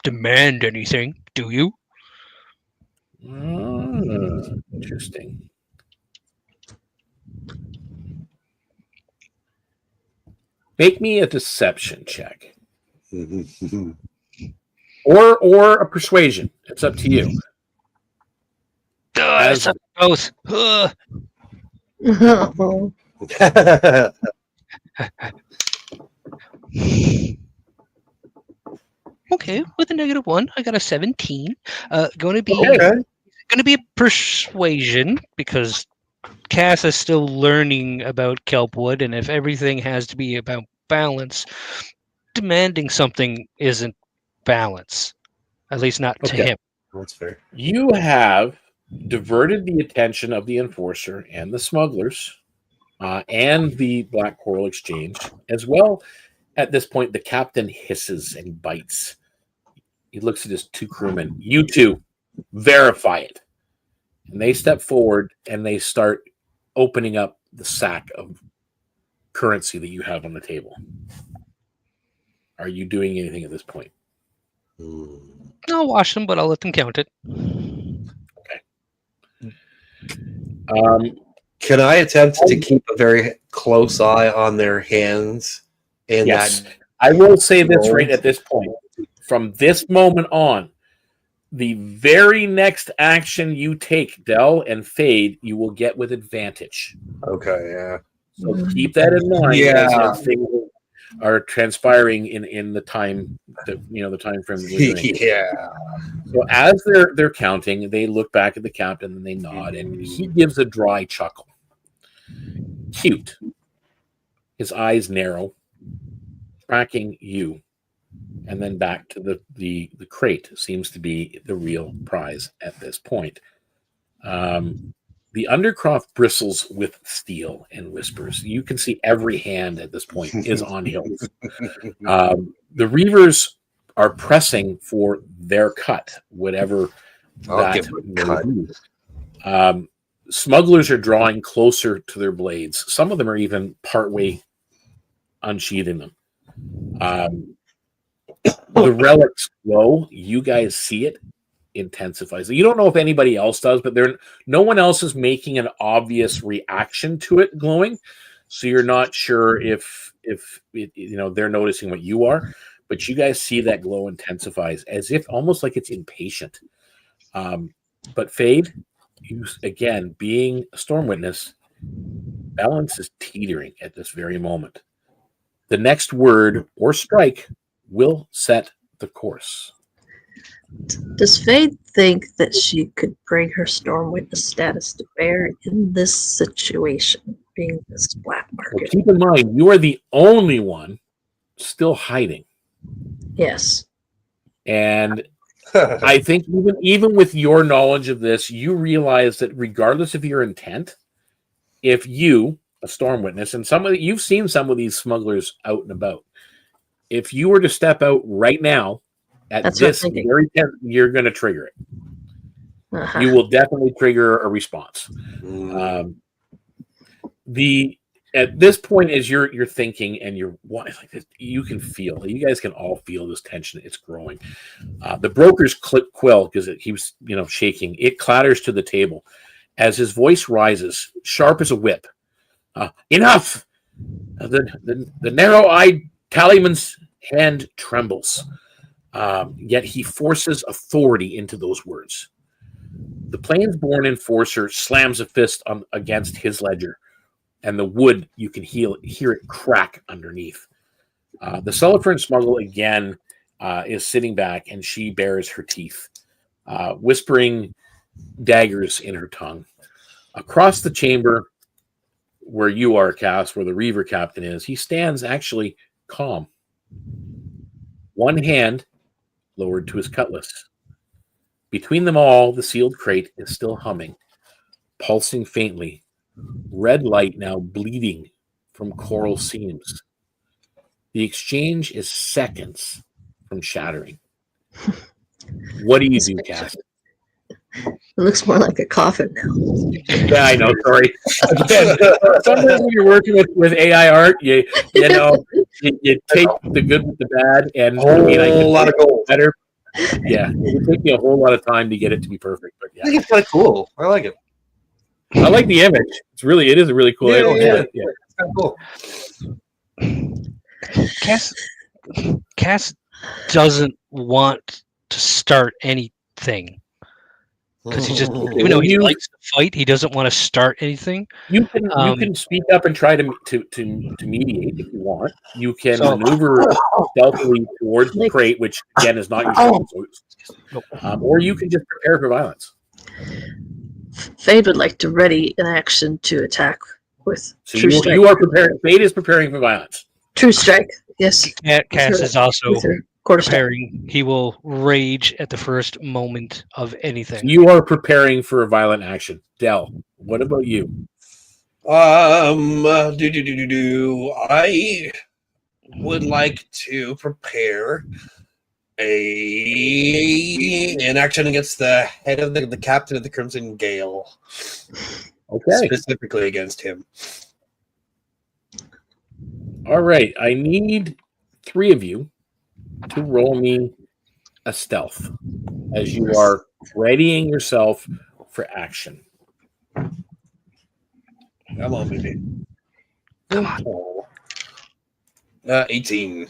demand anything, do you? Interesting. Make me a deception check. or a persuasion. It's up to you. Both. Okay, with a -1, I got a 17. Going to be a persuasion because Cass is still learning about Kelpwood, and if everything has to be about balance, demanding something isn't balance, at least not to him. That's fair. You have diverted the attention of the Enforcer and the smugglers and the Black Coral Exchange as well. At this point, the captain hisses and bites. He looks at his 2 crewmen. You two, verify it. And they step forward and they start opening up the sack of currency that you have on the table. Are you doing anything at this point? I'll watch them, but I'll let them count it. Okay. Can I attempt to keep a very close eye on their hands? And Yes. that I will say this right at this point. From this moment on, the very next action you take, Del and Fade, you will get with advantage. okay, yeah. So keep that in mind Yeah. as things are transpiring in the time that the time frame that we're doing. Yeah. So as they're counting, they look back at the captain and they nod, and he gives a dry chuckle. Cute. His eyes narrow, tracking you, and then back to the crate. Seems to be the real prize at this point. The Undercroft bristles with steel and whispers. You can see every hand at this point is on hilts. The Reavers are pressing for their cut, whatever I'll give that them a cut. Smugglers are drawing closer to their blades. Some of them are even partway unsheathing them. The relics glow. You guys see it intensifies. You don't know if anybody else does, but no one else is making an obvious reaction to it glowing. So you're not sure if they're noticing what you are, but you guys see that glow intensifies as if almost like it's impatient. But Fade, you again being a storm witness, balance is teetering at this very moment. The next word or strike will set the course. Does Fade think that she could bring her storm witness status to bear in this situation, being this black Well, market? keep in mind, you are the only one still hiding. Yes. And I think even with your knowledge of this, you realize that regardless of your intent, if you, a storm witness, and you've seen some of these smugglers out and about, if you were to step out right now at That's this what I'm thinking. very time, you're going to trigger it. Uh-huh. You will definitely trigger a response. At this point, as you're thinking and you're like this, you can feel. You guys can all feel this tension. It's growing. The broker's quill, because he was shaking. It clatters to the table as his voice rises, sharp as a whip. Enough! The narrow-eyed tallyman's hand trembles. Yet he forces authority into those words. The Plains-born enforcer slams a fist against his ledger, and the wood, you can hear it crack underneath. The Cellophane smuggle again is sitting back, and she bares her teeth, whispering daggers in her tongue. Across the chamber where you are, Cass, where the Reaver captain is, he stands actually calm. One hand lowered to his cutlass. Between them all, the sealed crate is still humming, pulsing faintly, red light now bleeding from coral seams. The exchange is seconds from shattering. What do you do, Cass? It looks more like a coffin now. Yeah, I know. Sorry. Again, sometimes when you're working with AI art, you take the good with the bad, and I can lot of gold. Better. Yeah, it would take me a whole lot of time to get it to be perfect. But yeah, I think it's kind of cool. I like it. I like the image. It is a really cool image. Yeah. It's kind of cool. Cass doesn't want to start anything. Because he just, even though he likes to fight, he doesn't want to start anything. You can speak up and try to mediate if you want. You can maneuver stealthily towards the crate, which again is not your strength, or you can just prepare for violence. Fade would like to ready an action to attack with true strike. You are preparing. Fade is preparing for violence. True strike. Yes. Cass is also preparing. He will rage at the first moment of anything. So you are preparing for a violent action. Del, what about you? I would like to prepare an action against the head of the captain of the Crimson Gale. Okay. Specifically against him. All right. I need 3 of you to roll me a stealth as you are readying yourself for action. Come on, baby. Come on. 18.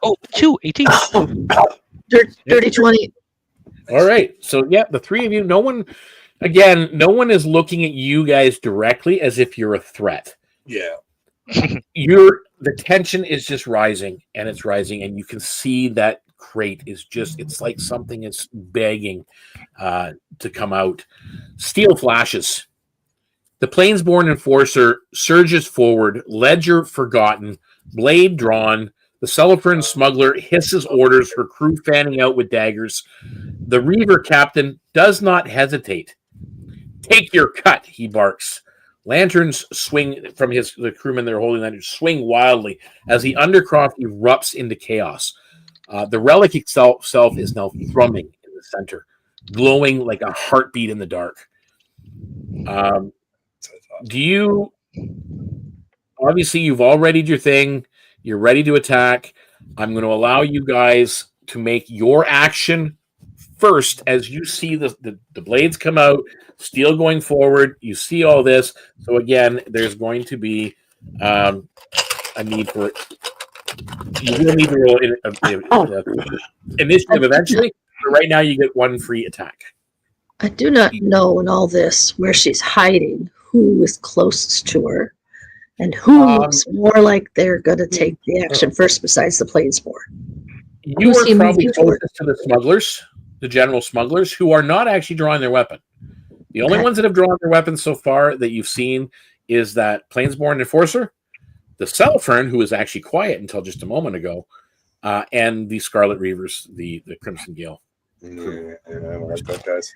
Oh, 18. Dirty 20. All right. So yeah, the three of you, no one is looking at you guys directly as if you're a threat. Yeah. The tension is just rising, and it's rising, and you can see that crate is just, it's like something is begging to come out. Steel flashes. The Plainsborn Enforcer surges forward, ledger forgotten, blade drawn. The Celipran smuggler hisses orders, her crew fanning out with daggers. The Reaver captain does not hesitate. Take your cut, he barks. Lanterns swing from the crewmen that are holding lanterns, swing wildly as the Undercroft erupts into chaos. The relic itself is now thrumming in the center, glowing like a heartbeat in the dark. Obviously, you've all readied your thing. You're ready to attack. I'm going to allow you guys to make your action first as you see the blades come out, steel going forward. You see all this. So again, there's going to be a need for it. You will need to roll initiative eventually, but right now you get one free attack. I do not know in all this where she's hiding, who is closest to her, and who looks more like they're going to take the action first besides the Plainsborn. You are probably closest to the smugglers, the general smugglers, who are not actually drawing their weapon. The only ones that have drawn their weapons so far that you've seen is that Plainsborn Enforcer, the Celifern, who was actually quiet until just a moment ago, and the Scarlet Reavers, the Crimson Gale.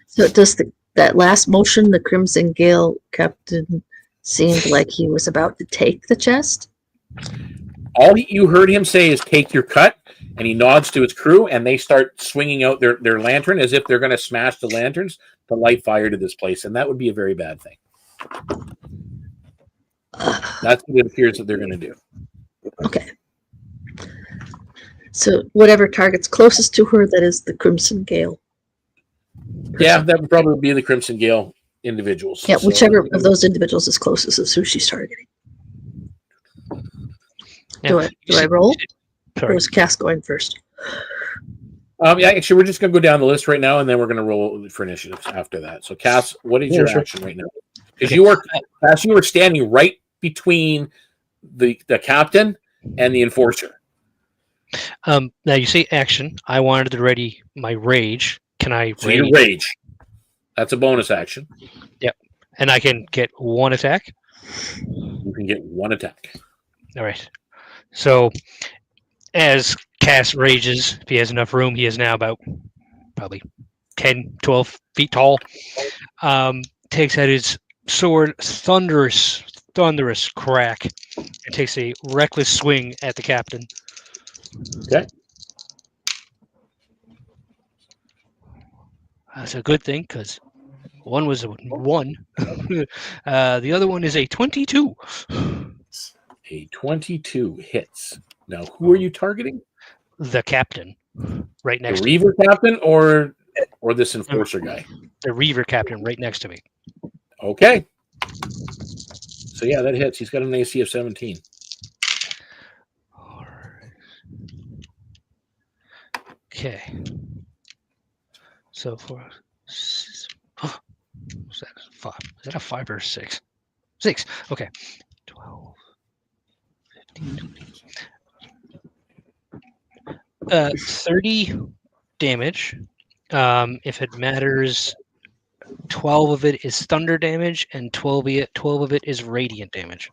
So does that last motion, the Crimson Gale captain seemed like he was about to take the chest? All you heard him say is take your cut, and he nods to his crew, and they start swinging out their lantern as if they're going to smash the lanterns to light fire to this place, and that would be a very bad thing. That's what it appears that they're going to do. Okay. So whatever target's closest to her, that is the Crimson Gale. Yeah, that would probably be the Crimson Gale individuals. Yeah, whichever of those individuals is closest is who she's targeting. Now, Do I roll? Sorry. Or is Cass going first? Yeah, actually, we're just going to go down the list right now, and then we're going to roll for initiatives after that. So, Cass, what is your action right now? Because Cass, you were standing right between the captain and the enforcer. Now you say action. I wanted to ready my rage. Can I rage? Rage. That's a bonus action. Yep. And I can get one attack? You can get one attack. All right. So as Cass rages, if he has enough room, he is now about probably 10, 12 feet tall. Takes out his sword, thunderous crack, and takes a reckless swing at the captain. Okay. That's a good thing because one was a 1. The other one is a 22. A 22 hits. Now, who are you targeting? The captain, right next the to me. Reaver captain or this enforcer guy? The Reaver captain right next to me. Okay. So yeah, that hits. He's got an AC of 17. All right. Okay. So for is that 5? Is that a 5 or a 6? 6. Okay. 12, 15, 20. 30 damage. If it matters, 12 of it is thunder damage, and 12 of it is radiant damage.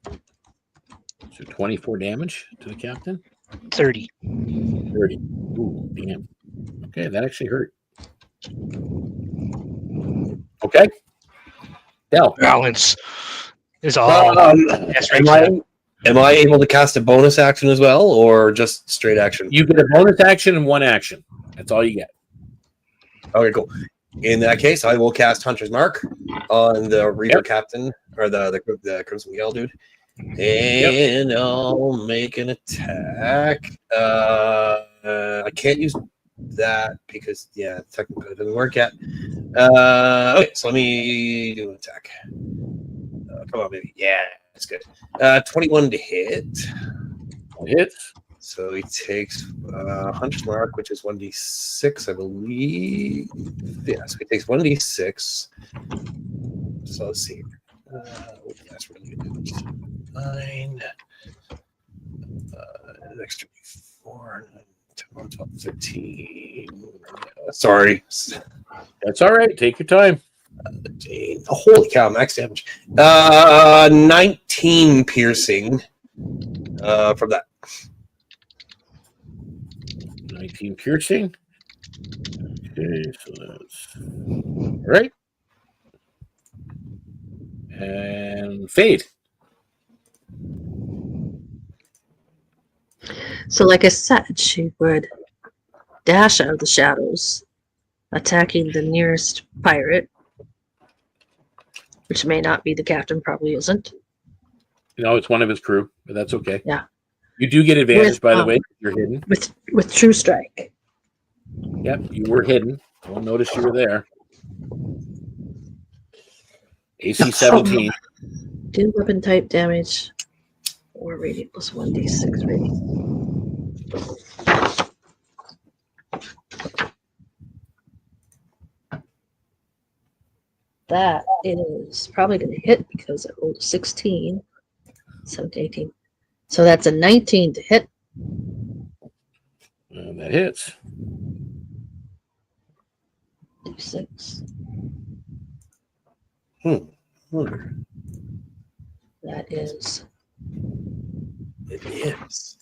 So 24 damage to the captain? 30. 30. Ooh, damn. Okay, that actually hurt. Okay. Dell. Balance is all. That's right. Am I able to cast a bonus action as well, or just straight action? You get a bonus action and one action. That's all you get. Okay, cool. In that case, I will cast Hunter's Mark on the Reaver captain, or the Crimson Gale dude. And I'll make an attack. I can't use that because, technically it doesn't work yet. Okay, so let me do an attack. Come on, baby. Yeah, that's good. 21 to hit. Hits. So he takes Hunter's Mark, which is 1d6, I believe. Yeah, so he takes 1d6. So let's see. That's really good. 9. Extra 4. 10, 12, 13. Sorry. That's all right. Take your time. Holy cow, max damage. 19 piercing from that. 19 piercing. Okay, so that's all right. And fade. So, like I said, she would dash out of the shadows, attacking the nearest pirate, which may not be the captain, probably isn't. It's one of his crew, but that's okay. Yeah. You do get advantage, With, by the way. You're hidden. With True Strike. Yep, you were hidden. I won't notice you were there. AC 17. Do weapon type damage or radiant plus 1d6 radiant. That is probably going to hit because I rolled a 16, 17, 18. So that's a 19 to hit. And that hits. 6. That is. It is.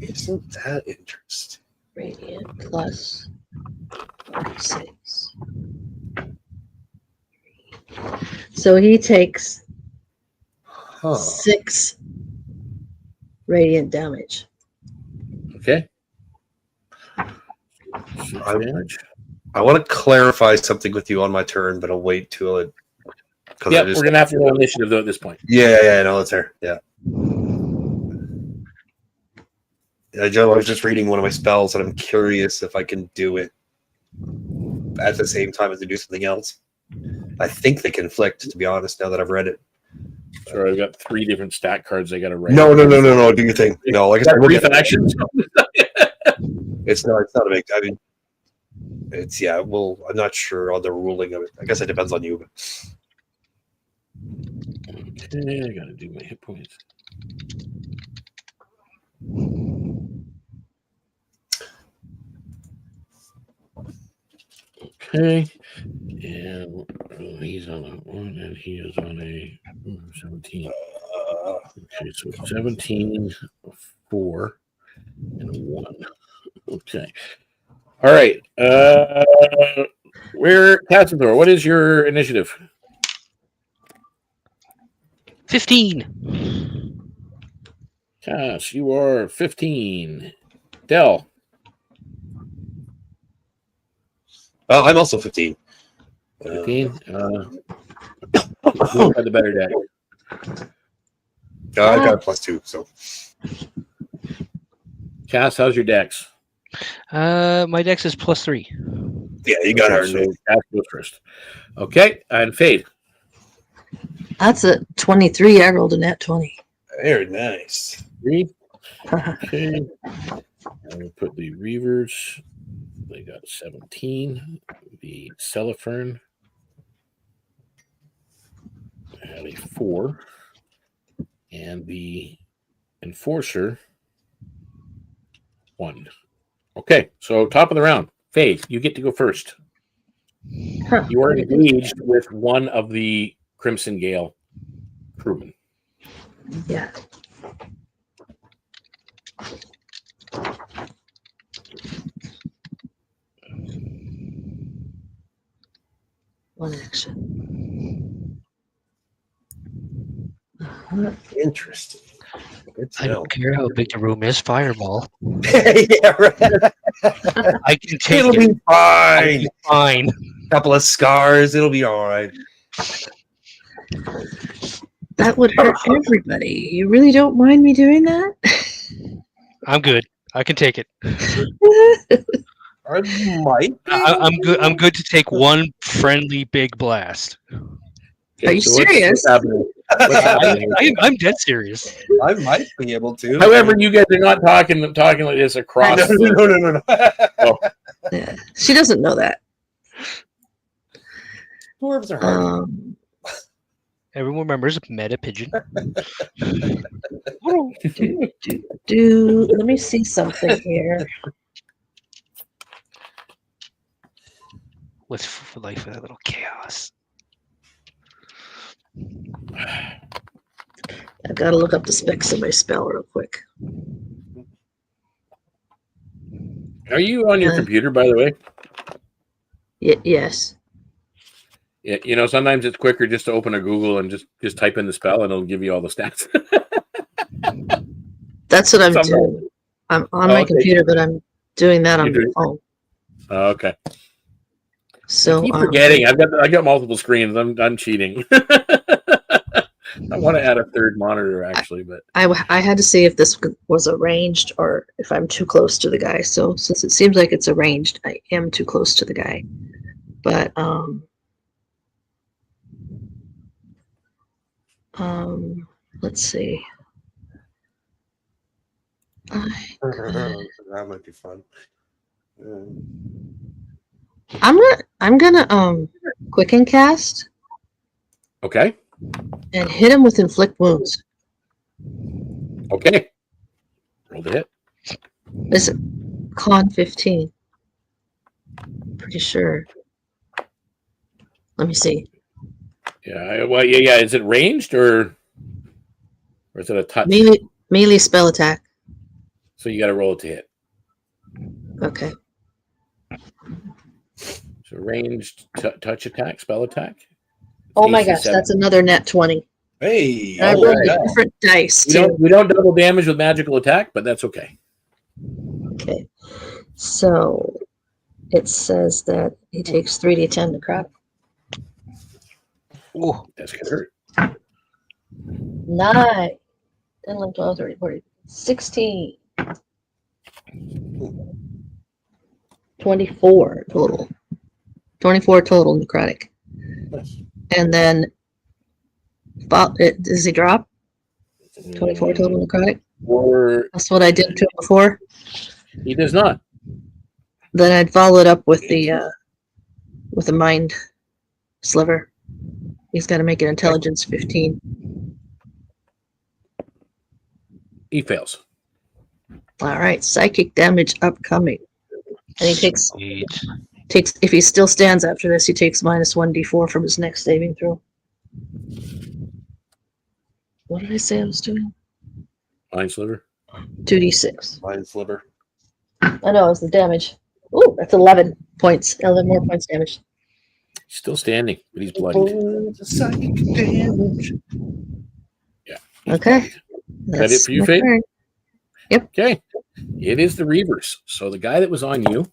Isn't that interesting? Radiant plus 6. So he takes 6 radiant damage. Okay. I want to clarify something with you on my turn, but I'll wait till it. Yeah, we're gonna have to roll initiative though at this point. Yeah, no, that's her. Yeah. I was just reading one of my spells, and I'm curious if I can do it at the same time as I do something else. I think they conflict, to be honest. Now that I've read it. Sorry, I've got 3 different stat cards I got to write. No. Do your thing. No, like I said, brief actions. It's not a big. I mean, it's Well, I'm not sure on the ruling of it. I guess it depends on you. But. Okay, I gotta do my hit points. Okay, and he's on a 1, and he is on a 17. Okay, so 17, 4, and a 1. Okay. All right. Cassador, what is your initiative? 15. Cass, you are 15. Del. I'm also 15. 15. Who had the better deck? I got a +2, so. Cass, how's your dex? My dex is +3. Yeah, you got her. So Cass goes first. Okay, and Fade. That's a 23. I rolled a nat 20. Very nice. 3. Okay. I'm going to put the Reavers. They got 17. The Celifern had a 4. And the Enforcer, 1. Okay, so top of the round. Faith, you get to go first. You are engaged with one of the Crimson Gale crewmen. Yeah. One action. Interesting. I don't care how big the room is. Fireball. Yeah, right. I can take It'll it. be fine. Fine. Couple of scars. It'll be all right. That would hurt everybody. You really don't mind me doing that? I'm good. I can take it. I might. I'm good. I'm good to take one friendly big blast. Are you serious? What's happening? What's happening? I'm dead serious. I might be able to. However, you guys are not talking like this across. No. Oh, Yeah. She doesn't know that. Dwarves are hard. Everyone remembers Meta Pigeon. Let me see something here. What's for life with a little chaos? I've got to look up the specs of my spell real quick. are you on your computer, by the way? Yes. Yeah, you know, sometimes it's quicker just to open a Google and just type in the spell, and it'll give you all the stats. That's what I'm doing. I'm on my computer, but I'm doing that on the phone. Oh, okay. So I keep forgetting. I got multiple screens. I'm cheating. I want to add a third monitor actually, but I had to see if this was arranged or if I'm too close to the guy. So since it seems like it's arranged, I am too close to the guy. But let's see. That might be fun. I'm gonna quicken cast okay. and hit him with inflict wounds. Okay. Roll the hit. Is it con 15? Pretty sure. Let me see. Yeah. Well, yeah. Is it ranged or is it a touch? Melee spell attack. So you got to roll it to hit. Okay. So ranged touch attack, spell attack. Oh my AC gosh, 7. that's another net 20. Hey, And I rolled a different dice too. We don't double damage with magical attack, but that's okay. Okay. So it says that he takes 3d10 to crap. Oh, That's gonna hurt. 9, 10, 11, 12, 13, 14, 16. 24 total. 24 total necrotic. And then, does he drop? 24 total necrotic? Or That's what I did to him before. he does not. Then I'd follow it up with the mind sliver. He's got to make an intelligence 15. He fails. All right, psychic damage upcoming. And he takes sweet. if he still stands after this, he takes minus 1d4 from his next saving throw. What did I say I was doing? Mind sliver. 2d6. Mind sliver. I know, it was the damage. Ooh, that's 11 points. 11 more points damage. He's still standing, but he's bloodied. Psychic damage. Yeah. Okay. That it for you, my Faith? turn. Yep. Okay. It is the reverse. So the guy that was on you,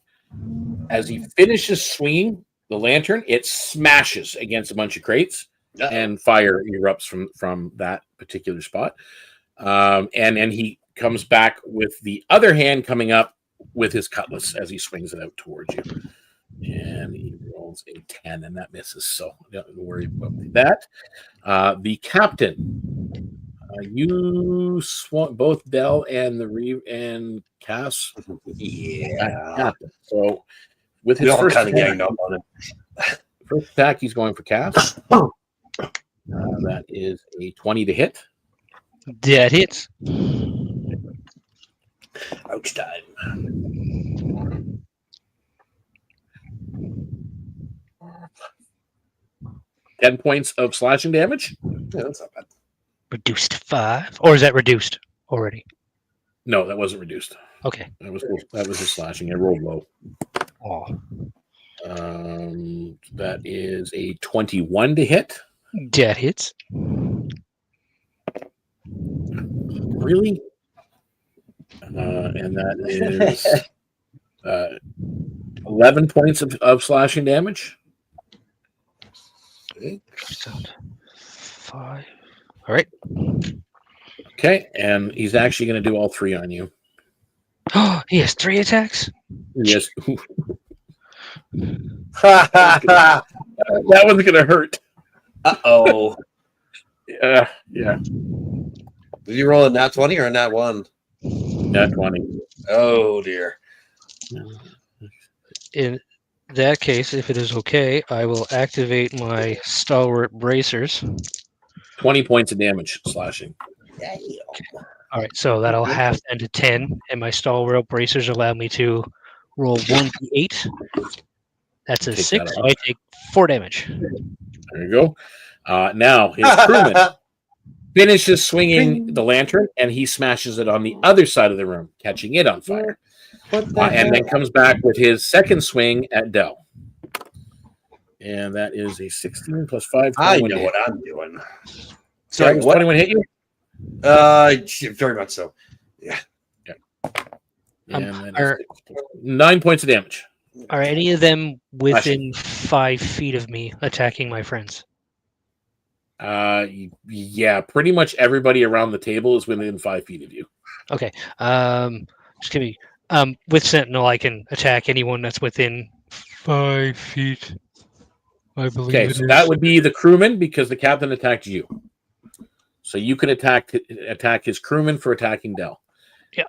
as he finishes swinging the lantern, it smashes against a bunch of crates, and fire erupts from that particular spot. And he comes back with the other hand coming up with his cutlass as he swings it out towards you. And he rolls a 10, and that misses. So don't worry about that. The captain, you swung both Dell and and Cass. Yeah. Captain. So with his first attack, he's going for Cass. That is a 20 to hit. That hits. Ouch time. 10 points of slashing damage. Yeah, that's not bad. Reduced 5. Or is that reduced already? No, that wasn't reduced. Okay. That was the slashing. I rolled low. Oh. That is a 21 to hit. That hits. Really? And that is 11 points of slashing damage. 5. All right. Okay, and he's actually going to do all 3 on you. Oh, he has 3 attacks? Yes. That one's going to hurt. Uh-oh. Yeah. Did you roll a nat 20 or a nat 1? Nat 20. Oh, dear. In that case, if it is okay, I will activate my stalwart bracers. 20 points of damage slashing. All right, so that'll half into 10, and my stalwart bracers allow me to roll 1d8. That's a Take 6, that so off. I take 4 damage. There you go. Now his crewman finishes swinging the lantern, and he smashes it on the other side of the room, catching it on fire. And then comes back with his second swing at Dell. And that is a 16 plus 5. I know what I'm doing. Sorry, Sorry, what? 21 hit you? Very much so. Yeah. And that is 9 points of damage. Are any of them within 5 feet of me attacking my friends? Yeah, pretty much everybody around the table is within 5 feet of you. Okay. Just give me. With Sentinel, I can attack anyone that's within 5 feet. I believe Okay, so that would be the crewman because the captain attacked you. So you can attack his crewman for attacking Dell. Yeah,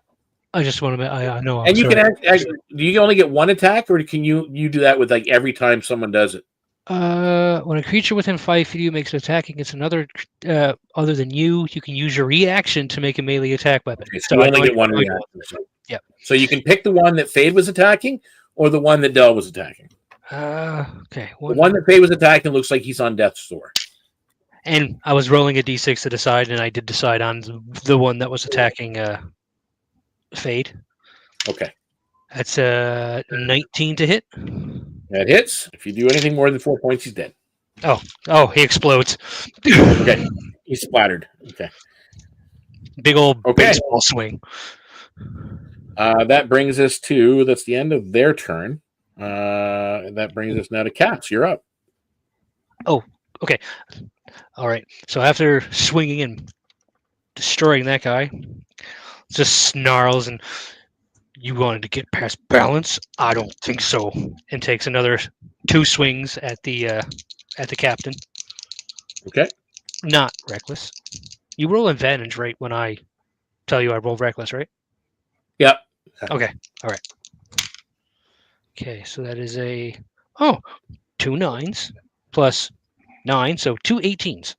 I just want to. I know. And you can do you only get one attack, or can you do that with like every time someone does it? When a creature within 5 feet of you makes an attack against another other than you, you can use your reaction to make a melee attack weapon. Okay, so you only get one reaction. Yeah. So you can pick the one that Fade was attacking, or the one that Dell was attacking. Okay. The one that Fade was attacking looks like he's on death's door. And I was rolling a d6 to decide, and I did decide on the one that was attacking Fade. Okay. That's 19 to hit. That hits. If you do anything more than 4 points, he's dead. Oh, he explodes. Okay. He's splattered. Okay. Big old baseball swing. That brings us to, that's the end of their turn. That brings us now to Caps. You're up. Oh, okay. All right. So after swinging and destroying that guy, just snarls and you wanted to get past balance? I don't think so. And takes another 2 swings at the captain. Okay. Not reckless. You roll advantage, right? When I tell you I roll reckless, right? Yep. Okay. All right. Okay. So that is 2 9s plus 9, so 2 18s.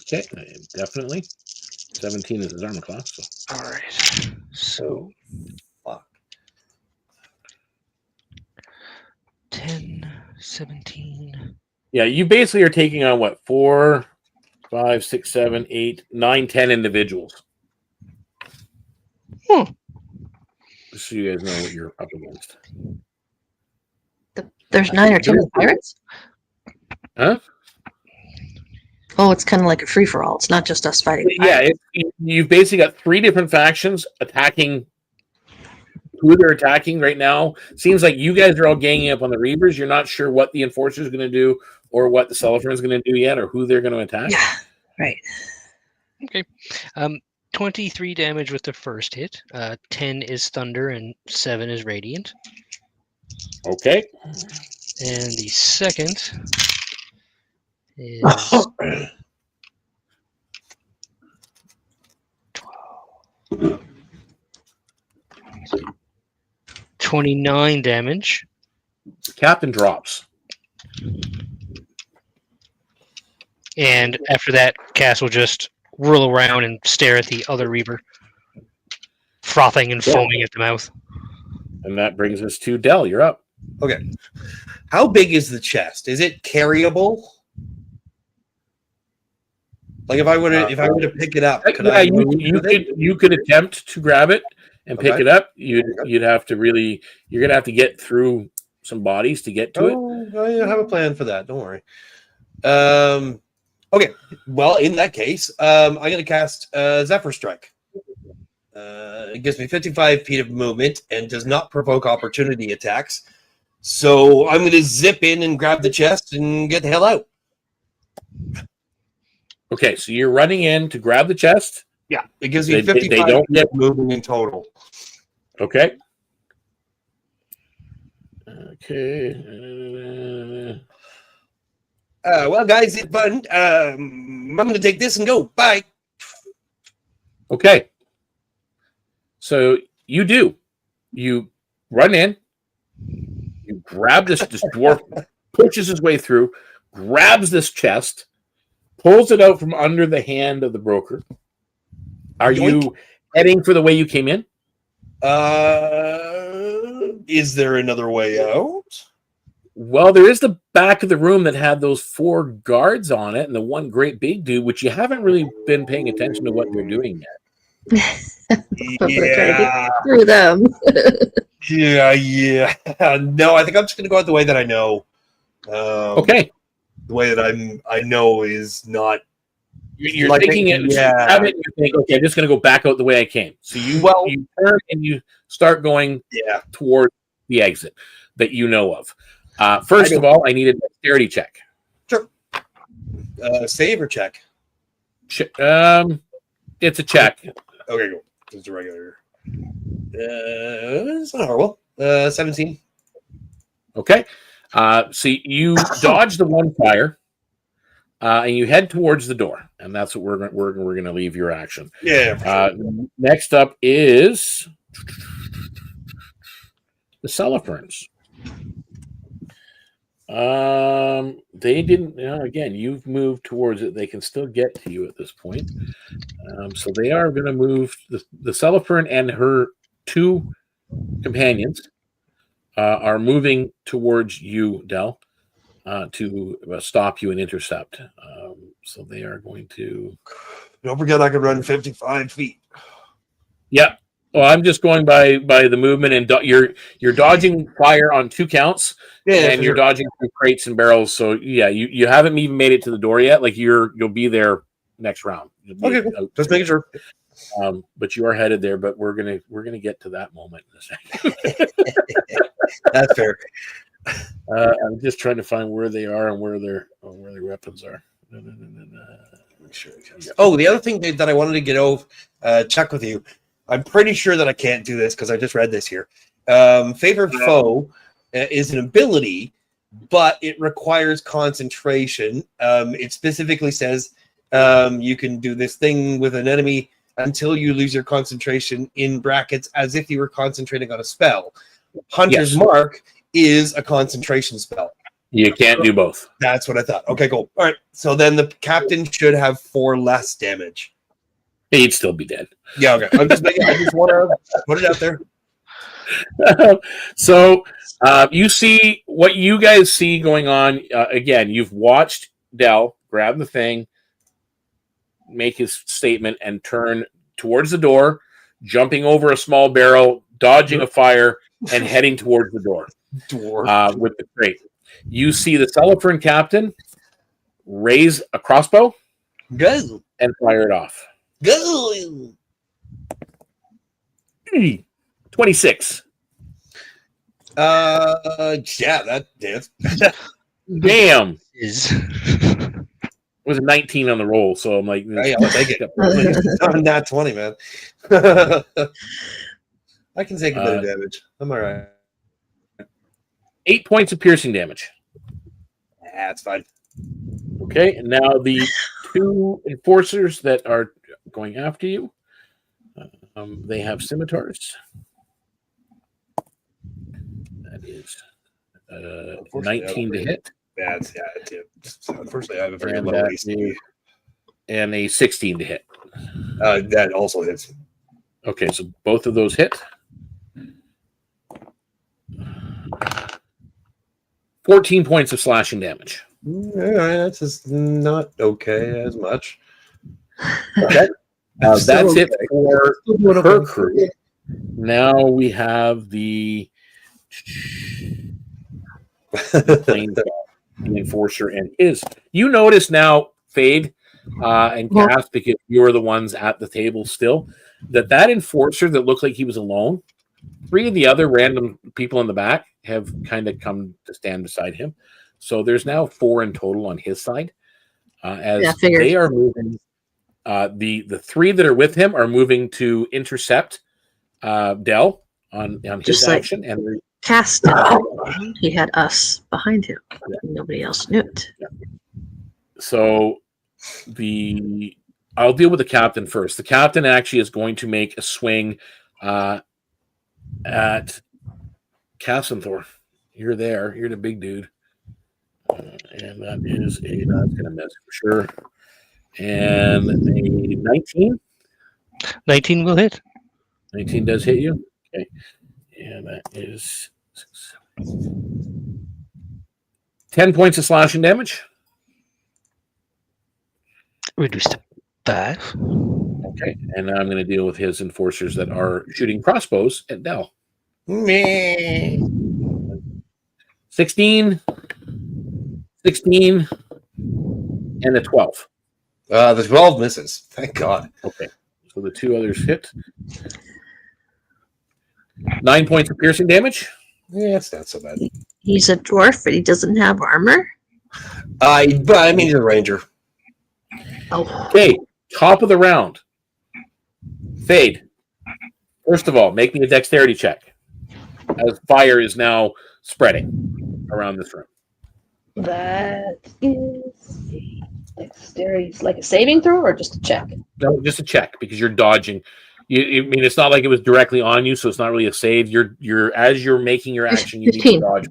Okay. Definitely. 17 is his armor class. So. All right. So, fuck. 10, 17. Yeah, you basically are taking on what? 4, 5, 6, 7, 8, 9, 10 individuals. Just so you guys know what you're up against. There's 9 or 10 pirates? Huh? Oh, it's kind of like a free-for-all. It's not just us fighting. Yeah, you've basically got 3 different factions attacking. Who they're attacking right now. Seems like you guys are all ganging up on the Reavers. You're not sure what the Enforcer is going to do or what the Celestron is going to do yet or who they're going to attack. Yeah, right. Okay. 23 damage with the first hit. 10 is thunder and 7 is radiant. Okay. And the second is 29 damage. Captain drops. And after that, Cass will just whirl around and stare at the other Reaver, frothing and foaming at the mouth. And that brings us to Dell. You're up. Okay. How big is the chest? Is it carryable? Like if I were to pick it up, you could attempt to grab it and pick it up. You'd have to really, you're gonna have to get through some bodies to get to it. I have a plan for that. Don't worry. Okay. Well, in that case, I'm gonna cast Zephyr Strike. It gives me 55 feet of movement and does not provoke opportunity attacks. So I'm gonna zip in and grab the chest and get the hell out. Okay, so you're running in to grab the chest. Yeah, it gives me 55 they don't feet of movement in total. Okay. Okay. Well, guys, it's fun. I'm going to take this and go. Bye. Okay. So you run in, you grab this dwarf, pushes his way through, grabs this chest, pulls it out from under the hand of the broker. Are Yoink. you heading for the way you came in? Is there another way out? Well, there is the back of the room that had those 4 guards on it and the one great big dude, which you haven't really been paying attention to what they're doing yet. But we're trying to get through them. Yeah. No, I think I'm just going to go out the way that I know. Okay. The way that I know is not. You're Like, thinking it. yeah. You think, okay, I'm just going to go back out the way I came. So you turn and you start going toward the exit that you know of. First of all, I need a dexterity check. Sure. Save or check? It's a check. Okay, cool. It's a regular. It's not horrible. 17. Okay. So you dodge the one fire, and you head towards the door, and that's what we're going to leave your action. Yeah. Sure. Next up is the Celeferns. They didn't. Again, you've moved towards it. They can still get to you at this point. So they are going to move. The Celefern and her 2 companions are moving towards you, Del, to stop you and intercept. So they are going to. Don't forget, I can run 55 feet. Yeah. Well, I'm just going by the movement, and you're dodging fire on 2 counts, and you're dodging through crates and barrels. So yeah, you haven't even made it to the door yet. Like you'll be there next round. Okay, cool. Just making sure. But you are headed there. But we're gonna get to that moment in a second. That's fair. I'm just trying to find where they are and where their weapons are. Sure. Oh, the other thing that I wanted to get over, check with you. I'm pretty sure that I can't do this because I just read this here. Favored Foe is an ability, but it requires concentration. It specifically says you can do this thing with an enemy until you lose your concentration, in brackets, as if you were concentrating on a spell. Hunter's Mark is a concentration spell. You can't do both. That's what I thought. Okay, cool. All right. So then the captain should have 4 less damage. He'd still be dead. Yeah, okay. I just want to put it out there. So you see what you guys see going on. Again, you've watched Del grab the thing, make his statement, and turn towards the door, jumping over a small barrel, dodging a fire, and heading towards the door with the crate. You see the Celefern captain raise a crossbow Go. and fire it off. Go. 26. Yeah, that's Damn. Is It was a 19 on the roll, so I'm like, hey, I'll take it. On that 20, man. I can take a bit of damage. I'm all right. 8 points of piercing damage. That's fine. Okay, and now the 2 enforcers that are going after you, they have scimitars. That is 19 to hit. That's it. Unfortunately, I have a very And, low AC. and a 16 to hit. That also hits. Okay, so both of those hit. 14 points of slashing damage. All right, that's just not okay as much. Okay. That's okay. it for her crew. Now we have the enforcer and his. You notice now, Fade and Cass, because you're the ones at the table still, that enforcer that looked like he was alone, 3 of the other random people in the back have kind of come to stand beside him. So there's now 4 in total on his side. They are moving. The 3 that are with him are moving to intercept Del on his action, and cast it. He had us behind him. Nobody else knew it. So I'll deal with the captain first. The captain actually is going to make a swing at Cassanthor. You're there. You're the big dude. And that's going to miss for sure. And a 19? 19 will hit. 19 does hit you? Okay. And that is 10 points of slashing damage. Reduced to 5. Okay. And now I'm going to deal with his enforcers that are shooting crossbows at Dell. Meh. 16, 16, and a 12. The 12 misses. Thank God. Okay. So the two others hit. 9 points of piercing damage. Yeah, it's not so bad. He's a dwarf, but he doesn't have armor. But I mean, he's a ranger. Oh, Okay. Top of the round. Fade. First of all, make me a dexterity check, as fire is now spreading around this room. that is a dexterity. It's like a saving throw or just a check? No, just a check because you're dodging. I mean, it's not like it was directly on you, so it's not really a save. You're as you're making your action, you need to dodge.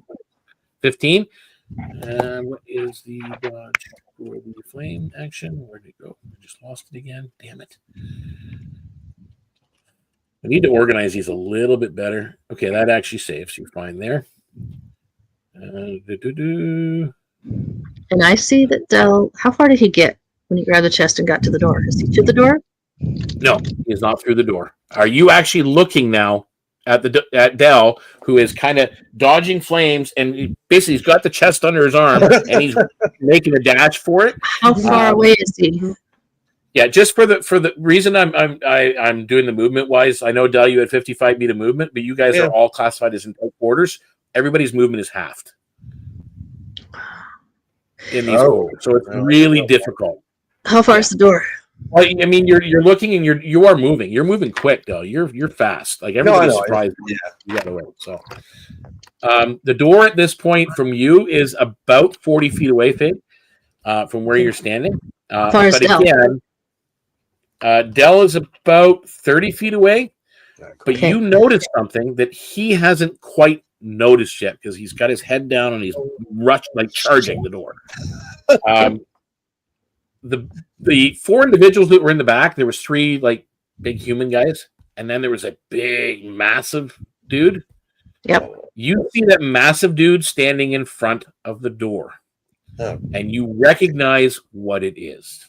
15. What is the dodge for the flame action? Where'd it go? I just lost it again. Damn it. I need to organize these a little bit better. Okay, that actually saves. You're fine there. And I see that Dell. How far did he get when he grabbed the chest and got to the door? Is he to the door? No, he's not through the door. Are you actually looking now at Dell, who is kind of dodging flames, and basically he's got the chest under his arm, and he's making a dash for it? How far away is he? Yeah, just for the reason I'm doing the movement wise. I know Dell, you had 55 feet of movement, but you guys are all classified as in tight quarters. Everybody's movement is halved in these quarters, so it's really difficult. How far is the door? Well, I mean, you're looking and you are moving. You're moving quick, though. You're fast. Like everybody's surprised. You got away. So, the door at this point from you is about 40 feet away, Faye, from where you're standing. How far is Dell? Again, Dell is about 30 feet away, but you notice something that he hasn't quite noticed yet because he's got his head down and he's charging the door. The four individuals that were in the back, there was 3 like big human guys, and then there was a big, massive dude. Yep. You see that massive dude standing in front of the door, and you recognize what it is.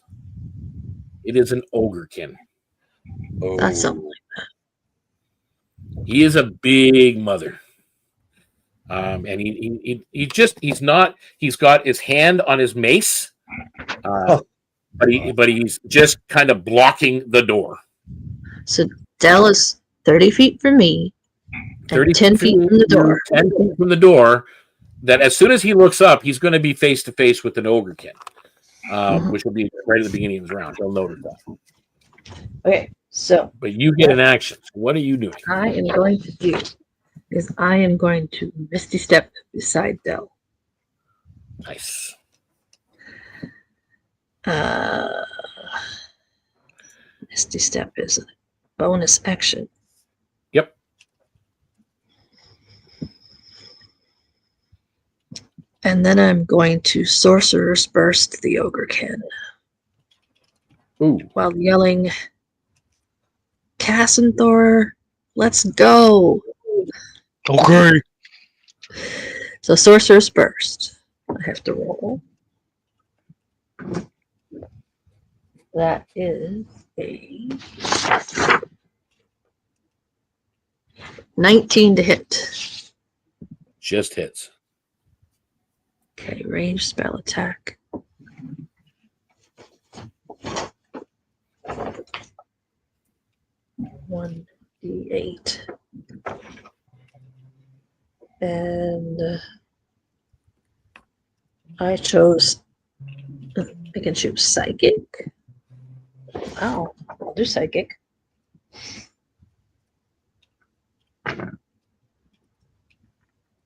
It is an ogrekin. That's something like that. He is a big mother. And he's got his hand on his mace. But he's just kind of blocking the door. So Dell is 30 feet from me, and 10 feet from the door. 10 feet from the door. That as soon as he looks up, he's going to be face to face with an ogrekin, which will be right at the beginning of his round. He'll notice that. Okay, so. But you get an action. So what are you doing? I am going to Misty Step beside Dell. Nice. Misty Step is a bonus action. Yep. And then I'm going to Sorcerer's Burst the Ogrekin. Ooh. While yelling, Cassanthor, let's go. Okay. So Sorcerer's Burst. I have to roll. That is a 19 to hit. Just hits. Okay, range spell attack. One D8. And I chose, I can choose Psychic. Wow, I'll do Psychic.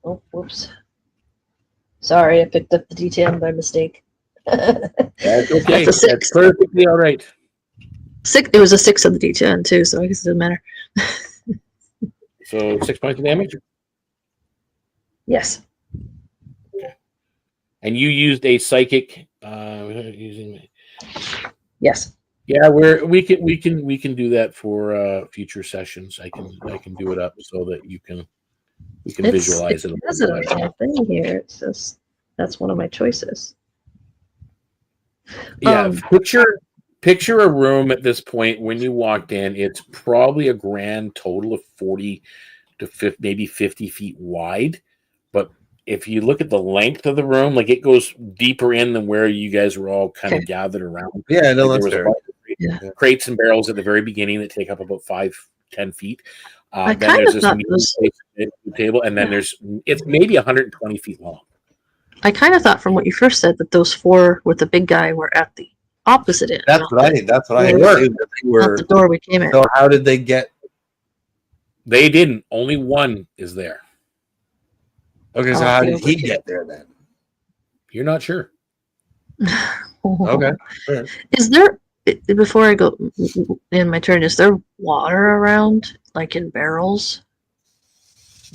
Oh, whoops. Sorry, I picked up the D10 by mistake. That's okay. That's a 6. That's perfectly all right. 6. It was a 6 on the D10 too, so I guess it doesn't matter. So 6 points of damage. Yes. And you used a psychic. Using. Yes. Yeah, we can do that for future sessions. I can do it up so that we can visualize it. It has it on the thing here. It says that's one of my choices. Yeah, picture a room at this point when you walked in. It's probably a grand total of 40 to 50, maybe 50 feet wide. But if you look at the length of the room, like it goes deeper in than where you guys were all kind of gathered around. Yeah, no, like that's fair. Crates and barrels at the very beginning that take up about 5-10 feet. I Then kind there's of this thought medium those. space at the table, and then it's maybe 120 feet long. I kind of thought from what you first said that those 4 with the big guy were at the opposite end. That's what I assumed. That they Not were. the door we came in. So how did they get? They didn't. Only one is there. Okay, so how did he get there then? You're not sure. Okay. Sure. Is there, before I go in my turn, is there water around, like in barrels?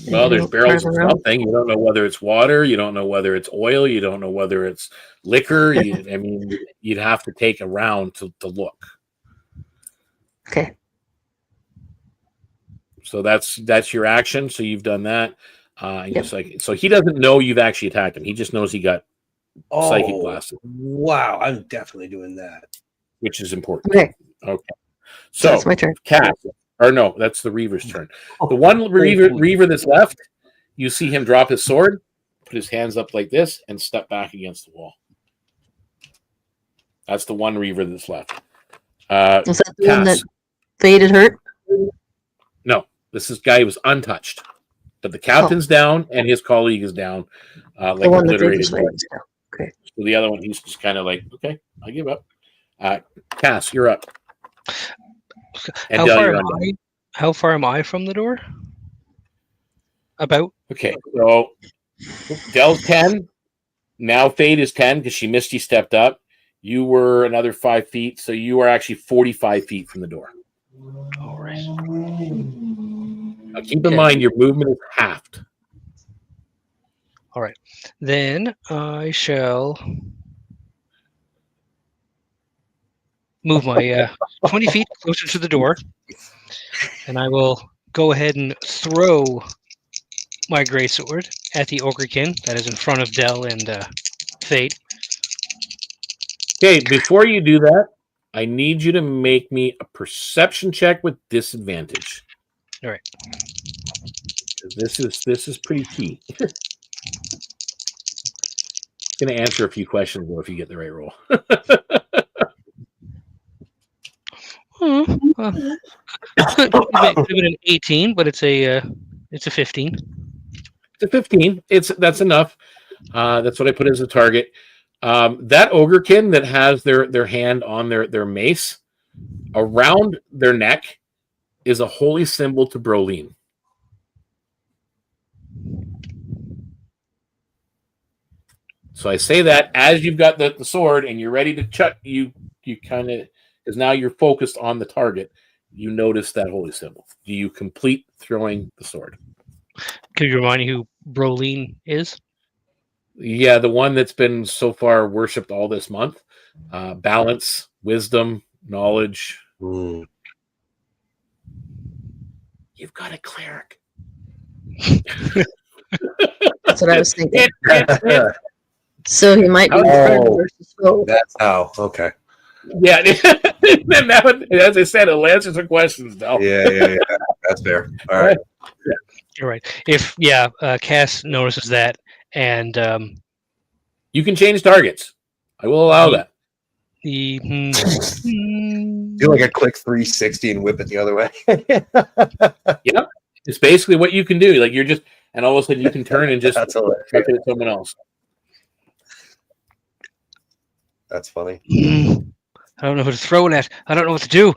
Well, there's barrels of something. You don't know whether it's water. You don't know whether it's oil. You don't know whether it's liquor. I mean, you'd have to take a round to look. Okay. So that's your action. So you've done that. Just like, so he doesn't know you've actually attacked him. He just knows he got psychic blasted. Wow, I'm definitely doing that. Which is important. Okay. So that's my turn. Cass, or no, that's the Reaver's turn. The one Reaver that's left, you see him drop his sword, put his hands up like this, and step back against the wall. That's the one Reaver that's left. Is that the one that faded hurt? No, this is guy who was untouched. But the captain's down and his colleague is down. Like the one that obliterated. Okay. So the other one, he's just kind of like, okay, I give up. Cass, you're up. And How far am I from the door? About? Okay, so Dell's 10. Now Fade is 10 because she misty stepped up. You were another 5 feet, so you are actually 45 feet from the door. All right. Now keep in mind your movement is halved. All right. Then I shall move my 20 feet closer to the door, and I will go ahead and throw my greatsword at the ogrekin that is in front of Dell and Fate. Okay, before you do that, I need you to make me a perception check with disadvantage. All right. This is pretty key. Going to answer a few questions though if you get the right roll. Could have been an 18, but it's a 15. It's a 15. That's enough. That's what I put as a target. That ogrekin that has their hand on their mace, around their neck is a holy symbol to Brolin. So I say that as you've got the sword and you're ready to chuck, you kind of, because now you're focused on the target, you notice that holy symbol. Do you complete throwing the sword? Can you remind me who Brolin is? Yeah, the one that's been so far worshipped all this month. Balance, wisdom, knowledge. Mm. You've got a cleric. That's what I was thinking. So he might be friend versus foe. That's how. Okay. Yeah. And that would, as I said, it'll answer some questions, though. Yeah. That's fair. All right. You're right. If Cass notices that, and you can change targets. I will allow that. The Do like a quick 360 and whip it the other way. Yeah, it's basically what you can do. Like you're just, and all of a sudden you can turn and just That's chuck it at someone else. That's funny. I don't know who to throw it at. I don't know what to do.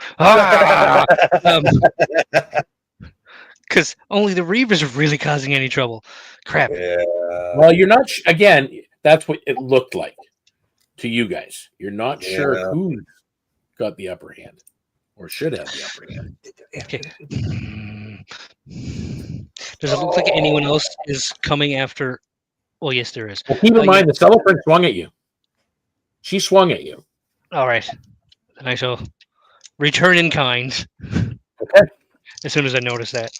Because only the Reavers are really causing any trouble. Crap. Yeah. Well, you're not again. That's what it looked like to you guys. You're not sure Yeah. who got the upper hand or should have the upper hand. Okay. Does it look like anyone else is coming after? Well, yes, there is. Well, keep in mind, the Cellophant swung at you. She swung at you. All right. Then I shall return in kind. Okay. As soon as I notice that.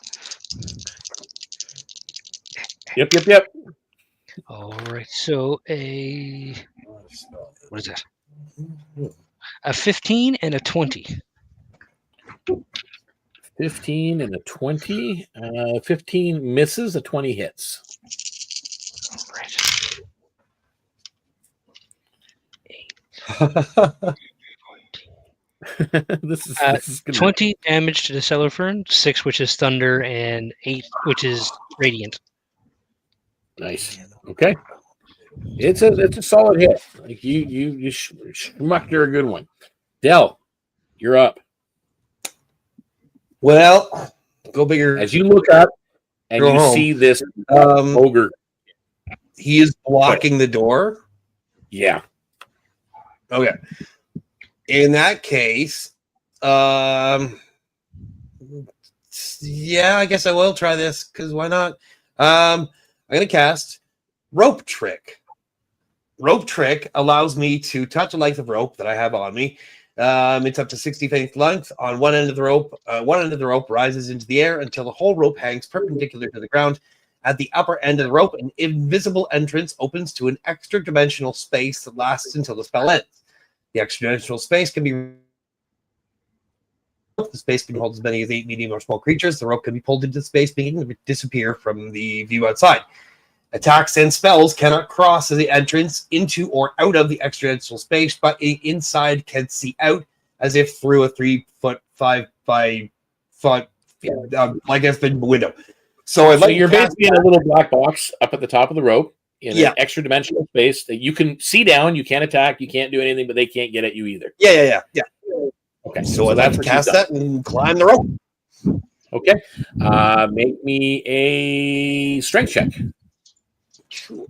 Yep. All right. So what is that? A 15 and a 20. 15 and a 20. 15 misses, a 20 hits. All right. this is gonna... 20 damage to the Cellophant, 6 which is thunder, and 8 which is radiant. Nice. Okay. It's a solid hit. Like you schmucked her a good one. Dell, you're up. Well, go bigger. As you look up and Go you home. see this ogre. He is blocking the door. Yeah. Okay. In that case, yeah, I guess I will try this because why not? I'm going to cast Rope Trick. Rope Trick allows me to touch a length of rope that I have on me. It's up to 60 feet length. On one end of the rope, rises into the air until the whole rope hangs perpendicular to the ground. At the upper end of the rope, an invisible entrance opens to an extra dimensional space that lasts until the spell ends. The extra dimensional space can be... The space can hold as many as 8 medium or small creatures. The rope can be pulled into space, making it disappear from the view outside. Attacks and spells cannot cross the entrance into or out of the extra dimensional space, but inside can see out as if through a 3 foot, 5 by foot, like it's been window. So you're basically in a little black box up at the top of the rope in an extra dimensional space that you can see down. You can't attack. You can't do anything, but they can't get at you either. Yeah. Okay. So I'd like to cast that and climb the rope. Okay. Make me a strength check. Oh,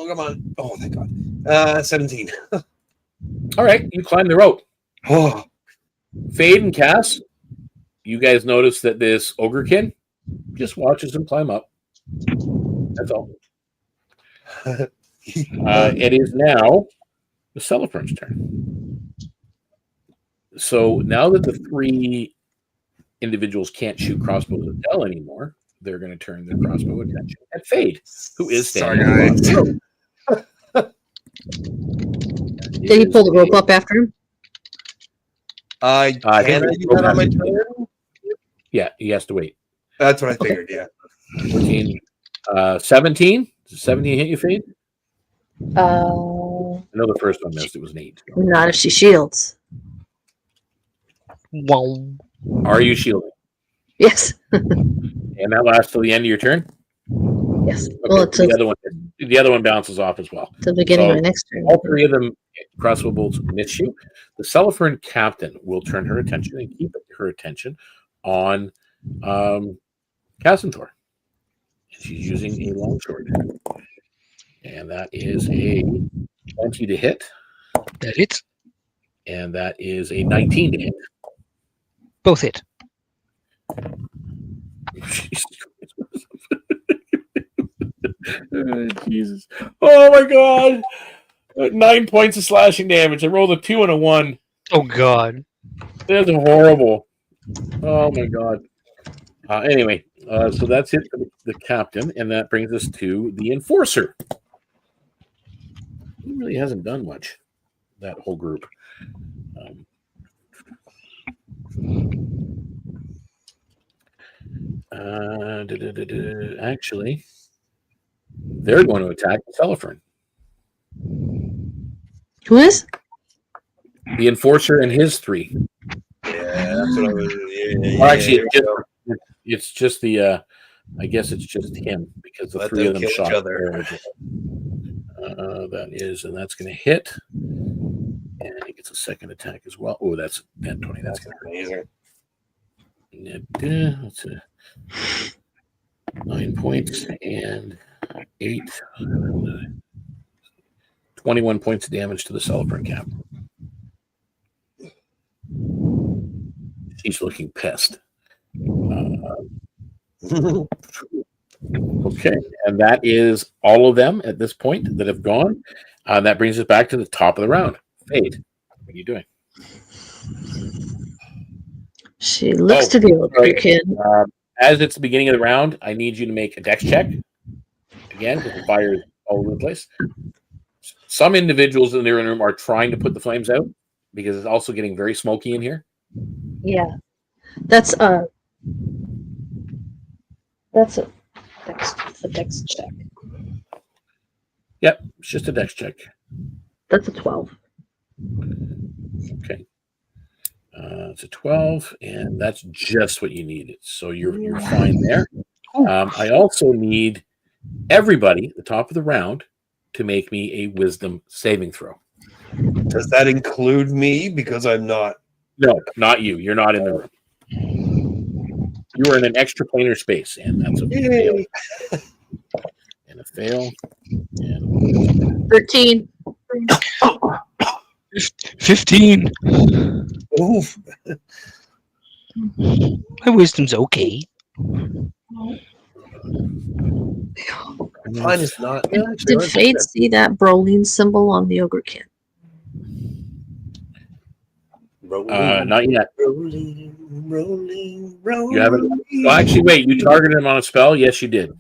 come on. Oh, thank God. 17. All right. You climb the rope. Oh. Fade and Cass, you guys notice that this ogrekin just watches him climb up. That's all. It is now the Cellophant's turn. So now that the 3 individuals can't shoot crossbows at Dell anymore, they're going to turn their crossbow attention at Fade, who is standing on the rope. Did he pull the rope up after him? Can I do that on my turn? Yeah, he has to wait. That's what I figured, yeah. 14, 17? Does 17 hit you, Fade? I know the first one missed. It was an 8. Not if she shields. Wow. Are you shielding? Yes. And that lasts till the end of your turn? Yes. Okay, Well, it's the other one bounces off as well. the beginning So, of my next turn. All 3 of them crossbow bolts miss you. The Cellophant captain will turn her attention and keep her attention on Cassantor. She's using a longsword. And that is a 20 to hit. That hits. And that is a 19 to hit. Both hit. Jesus. Oh my God. 9 points of slashing damage. I rolled a 2 and a 1. Oh God. That's horrible. Oh my God. Anyway, so that's it for the captain, and that brings us to the enforcer. He really hasn't done much, that whole group. Actually, they're going to attack the Cellophant. Who is? The enforcer and his 3. Yeah, that's what I was. Well, actually, it's just the. I guess it's just him because the 3 of them shot each other. That is, and that's going to hit. And he gets a second attack as well. Oh, that's 10, 20. That's going to hurt. Amazing. That's 9 points and 8. 21 points of damage to the Celebrant Cap. She's looking pissed. Okay, and that is all of them at this point that have gone. That brings us back to the top of the round. Fade, what are you doing? She looks to the older kid. As it's the beginning of the round, I need you to make a dex check. Again, because the fire is all over the place. Some individuals in their room are trying to put the flames out because it's also getting very smoky in here. Yeah, that's a dex check. Yep, it's just a dex check. That's a 12. Okay. It's a 12, and that's just what you needed. So you're fine there. I also need everybody at the top of the round to make me a wisdom saving throw. Does that include me? Because I'm not. No, not you. You're not in the room. You are in an extraplanar space, and that's a fail. And a fail. And 13. 15. Oof. My wisdom's okay. Mine is not. Did Fade see that Brolin symbol on the ogre kid? Not yet. Rolling. You haven't. Well, actually, wait. You targeted him on a spell. Yes, you did.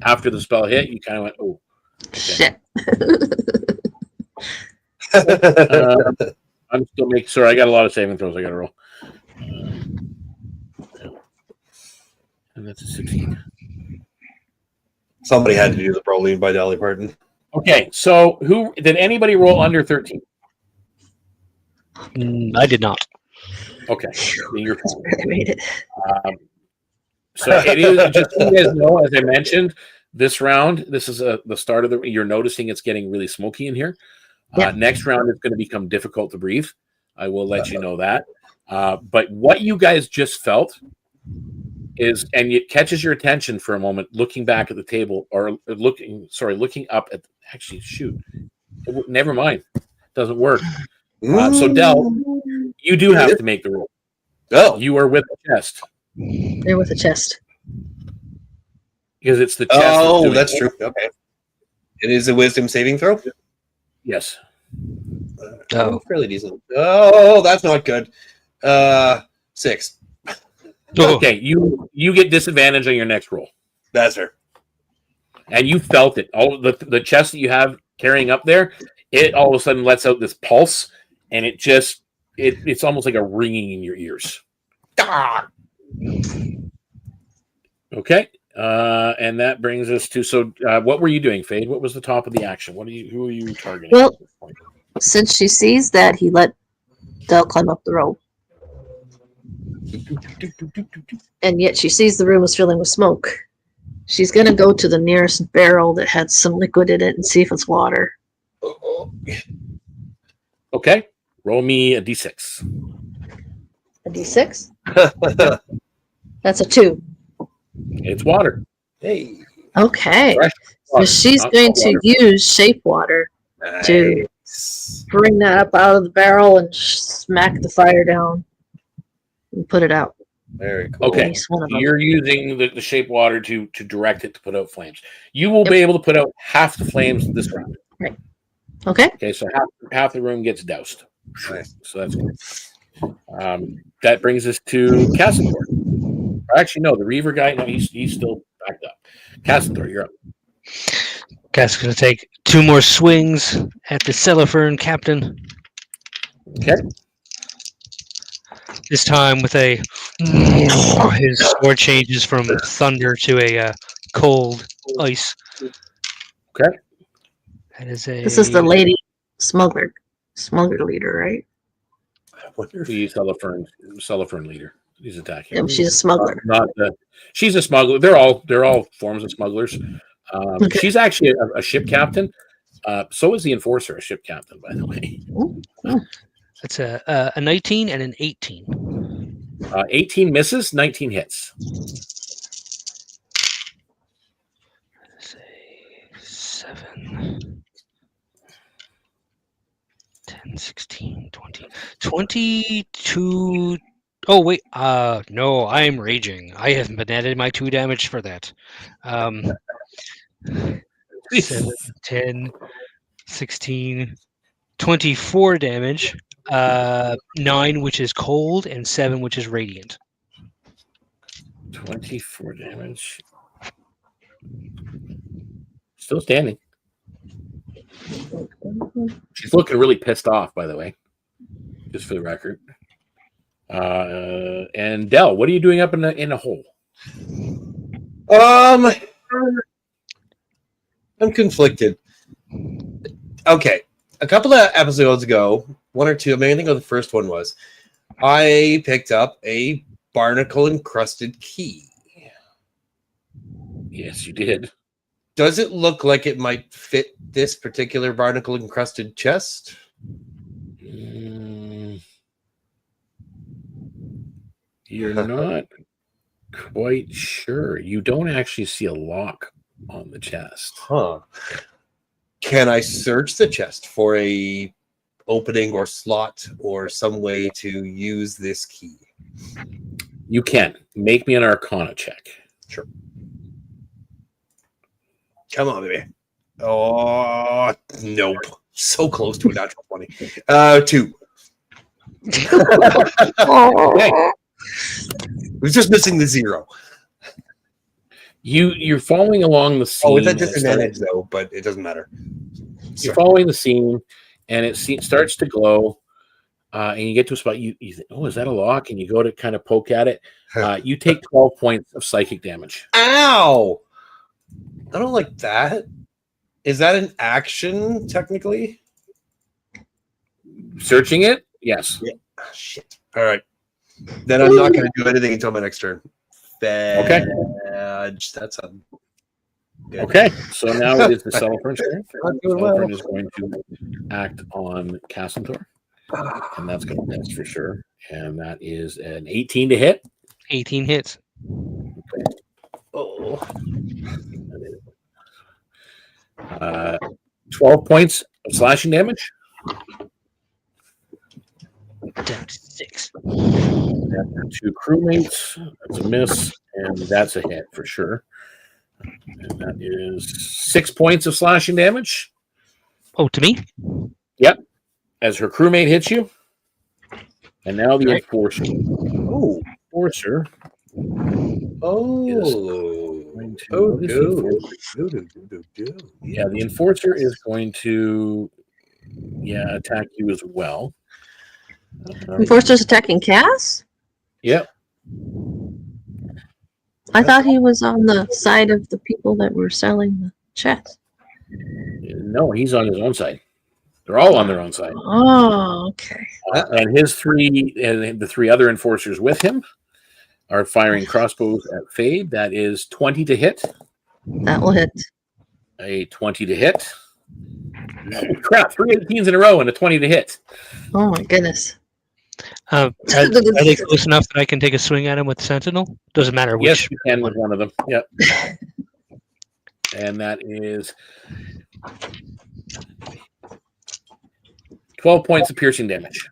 After the spell hit, you kind of went, "Oh, okay." Shit." I'm still making. Sorry, I got a lot of saving throws. I got to roll. And that's a 16. Somebody had to do the Brolin by Dolly Parton. Okay, so who did anybody roll under 13? I did not. Okay, then you're fine. I made it. So it is just so you guys know, as I mentioned, this round, this is the start of the. You're noticing it's getting really smoky in here. Yeah. Next round, it's going to become difficult to breathe. I will let you know that. But what you guys just felt is, and it catches your attention for a moment, looking back at the table or looking up at. Actually, shoot, never mind. It doesn't work. So Del, you do have to make the roll. Oh, You are with the chest They're with a chest. because it's the chest. oh, that's true. Okay, it is a wisdom saving throw. Yes. Fairly decent. Oh, that's not good. 6. Oh. Okay, you get disadvantage on your next roll, That's her. and you felt it. All the chest that you have carrying up there, it all of a sudden lets out this pulse, and it's almost like a ringing in your ears. Ah! Okay, and that brings us to what were you doing, Fade? What was the top of the action? Who are you targeting? Well, at this point? since she sees that, he let Del climb up the rope. And yet she sees the room is filling with smoke. She's going to go to the nearest barrel that had some liquid in it and see if it's water. Okay, roll me a d6. A D6? That's a 2. It's water. Hey. Okay. Fresh So water, she's not going cold to water. use shape water to Nice. bring that up out of the barrel and smack the fire down and put it out. Very cool. Okay, At least one of them. you're using the shape water to direct it to put out flames. You will be able to put out half the flames this round. Okay. Okay, so half the room gets doused. Nice. So that's good. That brings us to Cassidor. Actually, no, the Reaver guy. No, he's still backed up. Cassidor, you're up. Cat's going to take 2 more swings at the Celifern captain. Okay. This time with a his sword changes from thunder to a cold ice. Okay. That is a. This is the lady smuggler leader, right? I wonder if The Celifern leader. He's attacking. Yeah, she's a smuggler. She's a smuggler. They're all forms of smugglers. Okay. She's actually a ship captain. So is the enforcer a ship captain, by the way. Ooh. That's a 19 and an 18. 18 misses, 19 hits. Say 7, 10, 16, 20, 22. Oh, wait. No, I am raging. I haven't been added my 2 damage for that. 7, 10, 16, 24 damage. 9, which is cold, and 7, which is radiant. 24 damage. Still standing. She's looking really pissed off, by the way, just for the record. And Dell, what are you doing up in a hole? I'm conflicted. Okay, a couple of episodes ago, 1 or 2, maybe I think the first one was, I picked up a barnacle encrusted key. Yes, you did. Does it look like it might fit this particular barnacle encrusted chest? You're not quite sure. You don't actually see a lock on the chest. Huh. Can I search the chest for a opening or slot or some way to use this key? You can. Make me an Arcana check. Sure. Come on, baby. Oh, nope. So close to a natural 20. 2. Okay. It was just missing the 0. You're following along the scene. Oh, it's a disadvantage, though, but it doesn't matter. You're following the scene, and it starts to glow, and you get to a spot. You think, oh, is that a lock? And you go to kind of poke at it. You take 12 points of psychic damage. Ow! I don't like that. Is that an action, technically? Searching it? Yes. Yeah. Oh, shit. All right. Then I'm not going to do anything until my next turn. Okay. That's a good. Okay. So now it is the Celebrant's turn. Not doing well. Celebrant is going to act on Cassantor, and that's going to miss for sure. And that is an 18 to hit. 18 hits. Oh. 12 points of slashing damage. Down to 6. And 2 crewmates. That's a miss, and that's a hit for sure. And that is 6 points of slashing damage. Oh, to me? Yep. As her crewmate hits you. And now the Enforcer. Oh. Enforcer. Oh. Yeah, the Enforcer is going to attack you as well. Enforcer's attacking Cass? Yep. I thought he was on the side of the people that were selling the chest. No, he's on his own side. They're all on their own side. Oh, okay. And the 3 other Enforcers with him are firing crossbows at Fade. That is 20 to hit. That will hit. A 20 to hit. Holy crap, 3 18s in a row and a 20 to hit. Oh my goodness. Are they close enough that I can take a swing at him with Sentinel? Doesn't matter which. Yes, you can with one of them. Yep. And that is 12 points of piercing damage.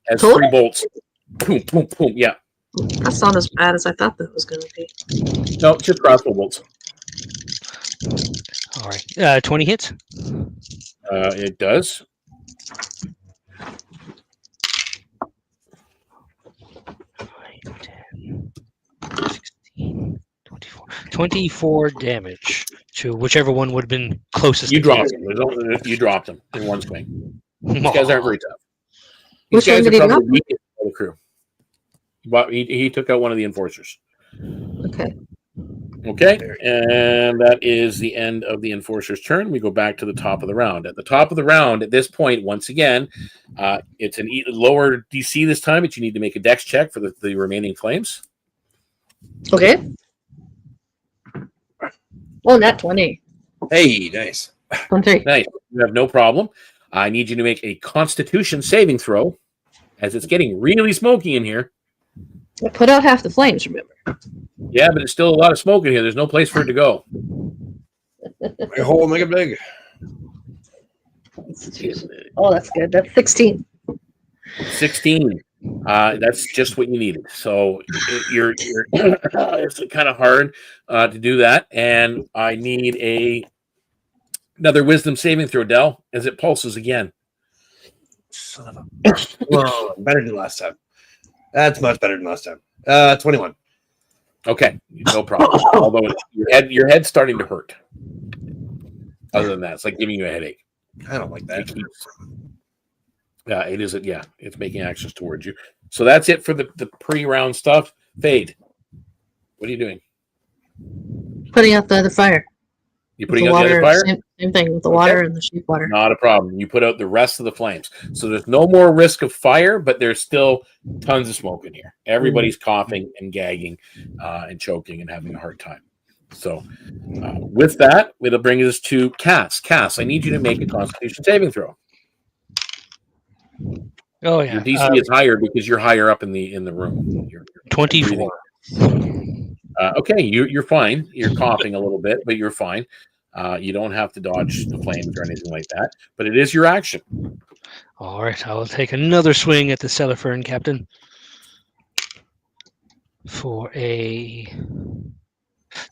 As Cool. 3 bolts. Boom, boom, boom. Yeah. That's not as bad as I thought that was going to be. No, just crossbow bolts. All right. 20 hits? It does. 10, 16, 24. 24 damage to whichever one would have been closest. You to dropped them. You dropped them in one swing. These guys aren't very tough. Which one did he drop? The weakest of the crew. But he took out one of the Enforcers. Okay. Okay, and that is the end of the Enforcer's turn. We go back to the top of the round. At the top of the round, at this point, once again, it's an lower DC this time, but you need to make a dex check for the remaining flames. Okay. Oh, not 20. Hey, nice. 23. Nice. You have no problem. I need you to make a Constitution saving throw, as it's getting really smoky in here. It put out half the flames, remember? Yeah, but it's still a lot of smoke in here. There's no place for it to go. Make a hole, make it big. Oh, that's good. That's 16. 16. That's just what you needed. So you're it's kind of hard to do that, and I need another wisdom saving throw, Del, as it pulses again. Son of a. Well, better than last time. That's much better than last time. 21. Okay, no problem. Although your head's starting to hurt. Other than that, it's like giving you a headache. I don't like that. Yeah, it is. Yeah, it's making actions towards you. So that's it for the pre-round stuff. Fade. What are you doing? Putting out the other fire. You putting out the other fire? Same thing with the water and the sheep water. Not a problem. You put out the rest of the flames. So there's no more risk of fire, but there's still tons of smoke in here. Everybody's coughing and gagging and choking and having a hard time. So with that, it'll bring us to Cass. Cass, I need you to make a Constitution saving throw. Oh yeah. Your DC is higher because you're higher up in the room. You're 24. Okay, you're fine. You're coughing a little bit, but you're fine. You don't have to dodge the flames or anything like that. But it is your action. All right, I will take another swing at the cellar fern, Captain. For a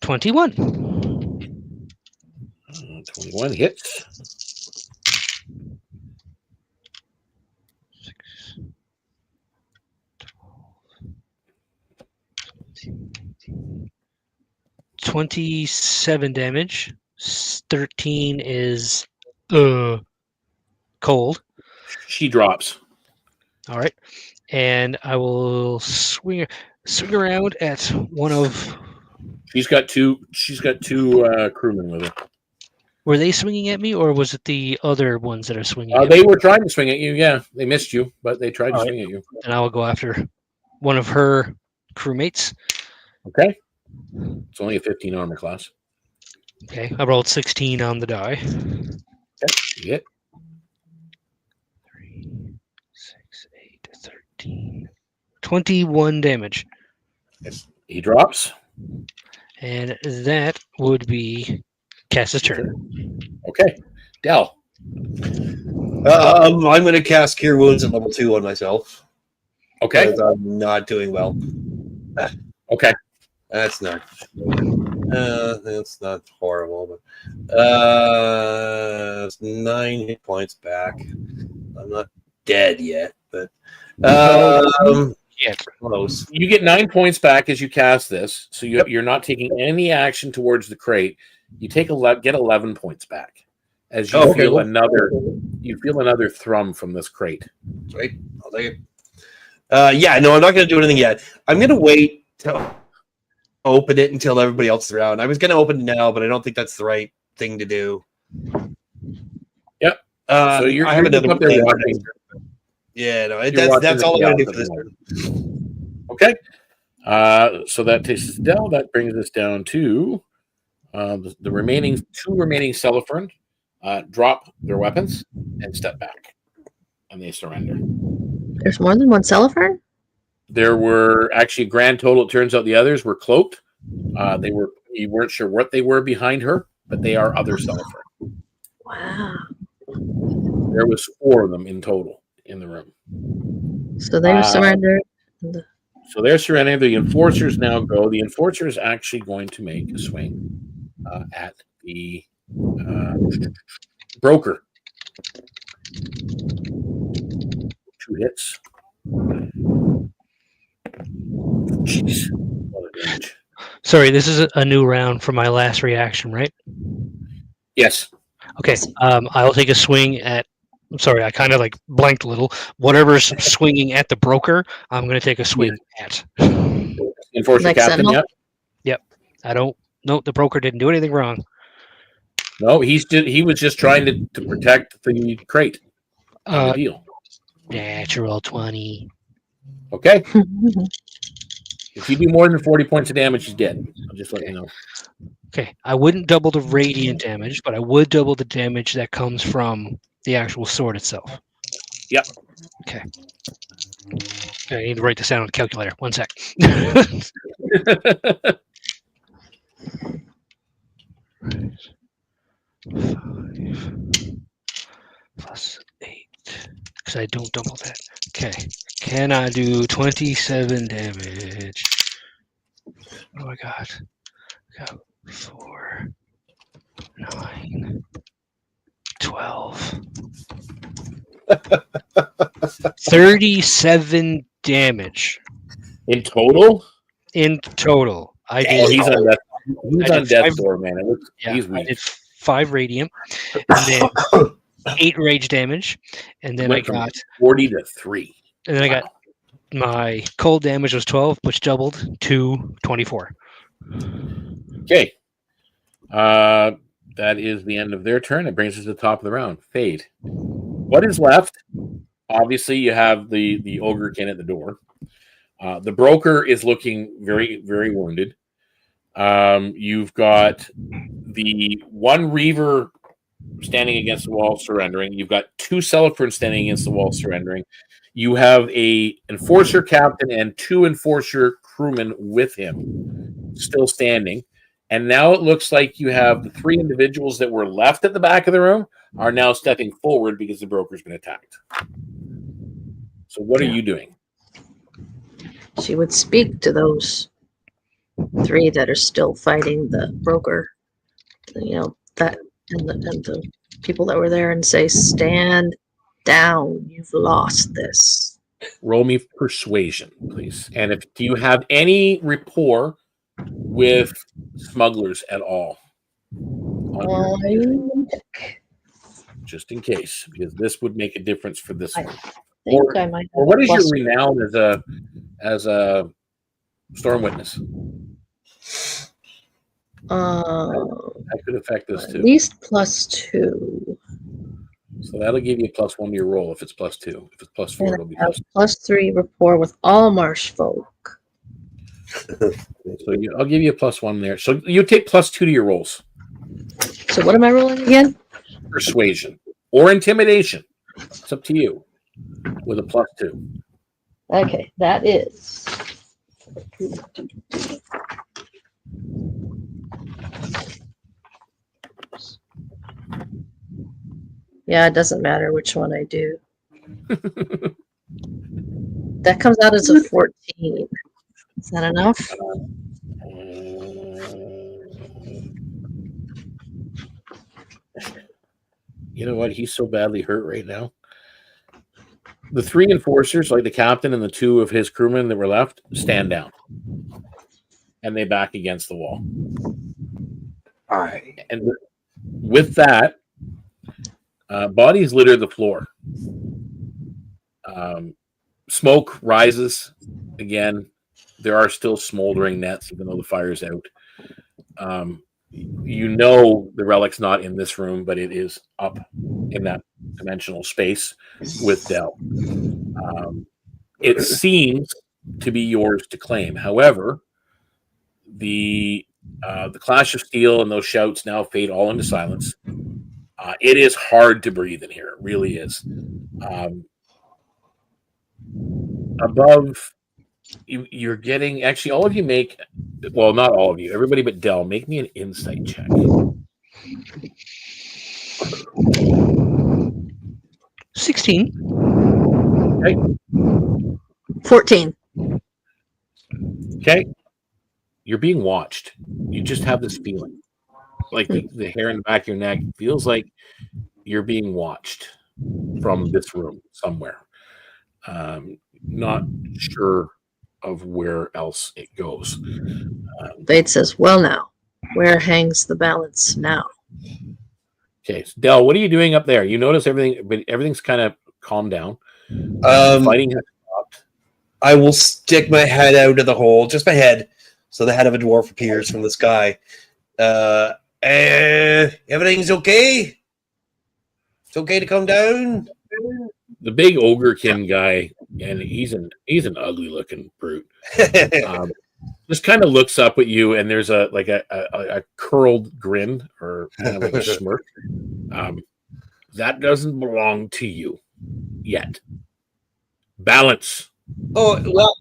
21. 21 hits. 27 damage. 13 is cold. She drops. All right, and I will swing around at one of. She's got two crewmen with her. Were they swinging at me, or was it the other ones that are swinging? At they me? were trying to swing at you. Yeah, they missed you, but they tried to swing at you. And I will go after one of her crewmates. Okay. It's only a 15 armor class. Okay, I rolled 16 on the die. Okay, you hit. 3, 6, 8, 13. 21 damage. Yes. He drops. And that would be Cass's turn. Okay. Del. I'm going to cast Cure Wounds at level 2 on myself. Okay. Because I'm not doing well. Okay. That's not horrible, but it's 9 hit points back. I'm not dead yet, but close. You get 9 points back as you cast this, so you're not taking any action towards the crate. You get 11 points back as you feel another thrum from this crate. Right, I'll take it. No, I'm not going to do anything yet. I'm going to wait to open it until everybody else is around. I was going to open it now, but I don't think that's the right thing to do. Yep. So I have another there. Yeah, no, that's all I'm going to do for this turn. Okay. So that takes us down. That brings us down to the two remaining Celifern drop their weapons and step back, and they surrender. There's more than one Celifern? There were actually a grand total. It turns out the others were cloaked. You weren't sure what they were behind her, but they are other Celifern. Wow. There was 4 of them in total in the room. So they were surrendered. So they're surrendering. The enforcers now go. The enforcer is actually going to make a swing at the broker. 2 hits. Jeez. Sorry, this is a new round for my last reaction, right? Yes. Okay. I'll take a swing at. I'm sorry, I kind of like blanked a little. Whatever's swinging at the broker, I'm going to take a swing at. Enforcer Like captain, Sentinel? Yep. No, the broker didn't do anything wrong. No, he was just trying to protect the crate. The deal. Natural 20. Okay. If you do more than 40 points of damage, he's dead. I'll just let you know. Okay. I wouldn't double the radiant damage, but I would double the damage that comes from the actual sword itself. Yep. Okay. I need to write this down on the calculator. 1 sec. 5 plus 8. Because I don't double that. Okay. Can I do 27 damage? What do I got? I got 4, 9, 12. 37 damage In total? in total. I Oh, did. he's on death. He's I on did death's 5 door, man. He's I weak. did 5 radiant, and then 8 rage damage, and then Went from 40 to 3. and then I got my cold damage was 12, which doubled to 24. Okay. That is the end of their turn. It brings us to the top of the round. Fade. What is left? Obviously, you have the ogrekin at the door. The broker is looking very, very wounded. You've got the one Reaver standing against the wall, surrendering. You've got 2 Celebrants standing against the wall, surrendering. You have a Enforcer captain and 2 Enforcer crewmen with him, still standing. And now it looks like you have the 3 individuals that were left at the back of the room are now stepping forward because the broker's been attacked. So what are you doing? She would speak to those 3 that are still fighting the broker, that and the people that were there, and say, "Stand down. You've lost this." Roll me persuasion, please. And do you have any rapport with smugglers at all? Just in case, because this would make a difference for this one. I might. Or what is your renown as a storm witness? That could affect this too. At least +2. So that'll give you a +1 to your roll if it's +2. If it's +4, it'll be +3 rapport with all marsh folk. So I'll give you a +1 there. So you take +2 to your rolls. So what am I rolling again? Persuasion or intimidation. It's up to you. With a +2. Okay, that is. Yeah, it doesn't matter which one I do. That comes out as a 14. Is that enough? You know what? He's so badly hurt right now. The 3 enforcers, like the captain and the 2 of his crewmen that were left, stand down. And they back against the wall. All right. And with that, bodies litter the floor. Smoke rises again. There are still smoldering nets, even though the fire's out. The relic's not in this room, but it is up in that dimensional space with Dell. It seems to be yours to claim. However, the clash of steel and those shouts now fade all into silence. It is hard to breathe in here. It really is. Above, you're getting, actually, all of you make, well, not all of you, everybody but Dell, make me an insight check. 16. Okay. 14. Okay. You're being watched. You just have this feeling. Like the hair in the back of your neck feels like you're being watched from this room somewhere. Not sure of where else it goes. Vade says, "Well, now, where hangs the balance now?" Okay, so Del, what are you doing up there? You notice everything, but everything's kind of calmed down. Fighting has stopped. I will stick my head out of the hole, just my head, so the head of a dwarf appears from the sky. Everything's okay? It's okay to come down? The big ogrekin guy, and he's an ugly looking brute. Just kind of looks up at you, and there's a curled grin or kind of like a smirk. That doesn't belong to you yet. Balance. Oh, well,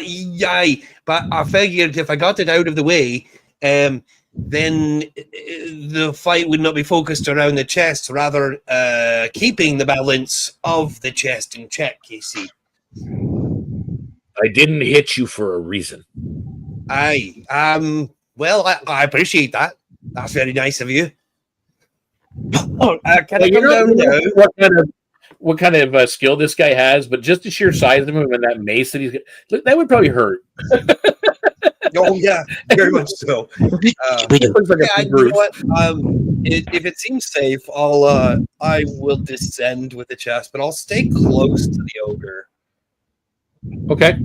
yeah, but I figured if I got it out of the way, then the fight would not be focused around the chest, rather keeping the balance of the chest in check, you see. I didn't hit you for a reason. Well, I appreciate that. That's very nice of you. Oh, can I Well, come down now? What kind of skill this guy has, but just the sheer size of him and that mace that he's got, look, that would probably hurt. Oh yeah, very much so. It looks like a You know brute. what? If it seems safe, I will descend with the chest, but I'll stay close to the ogre. Okay.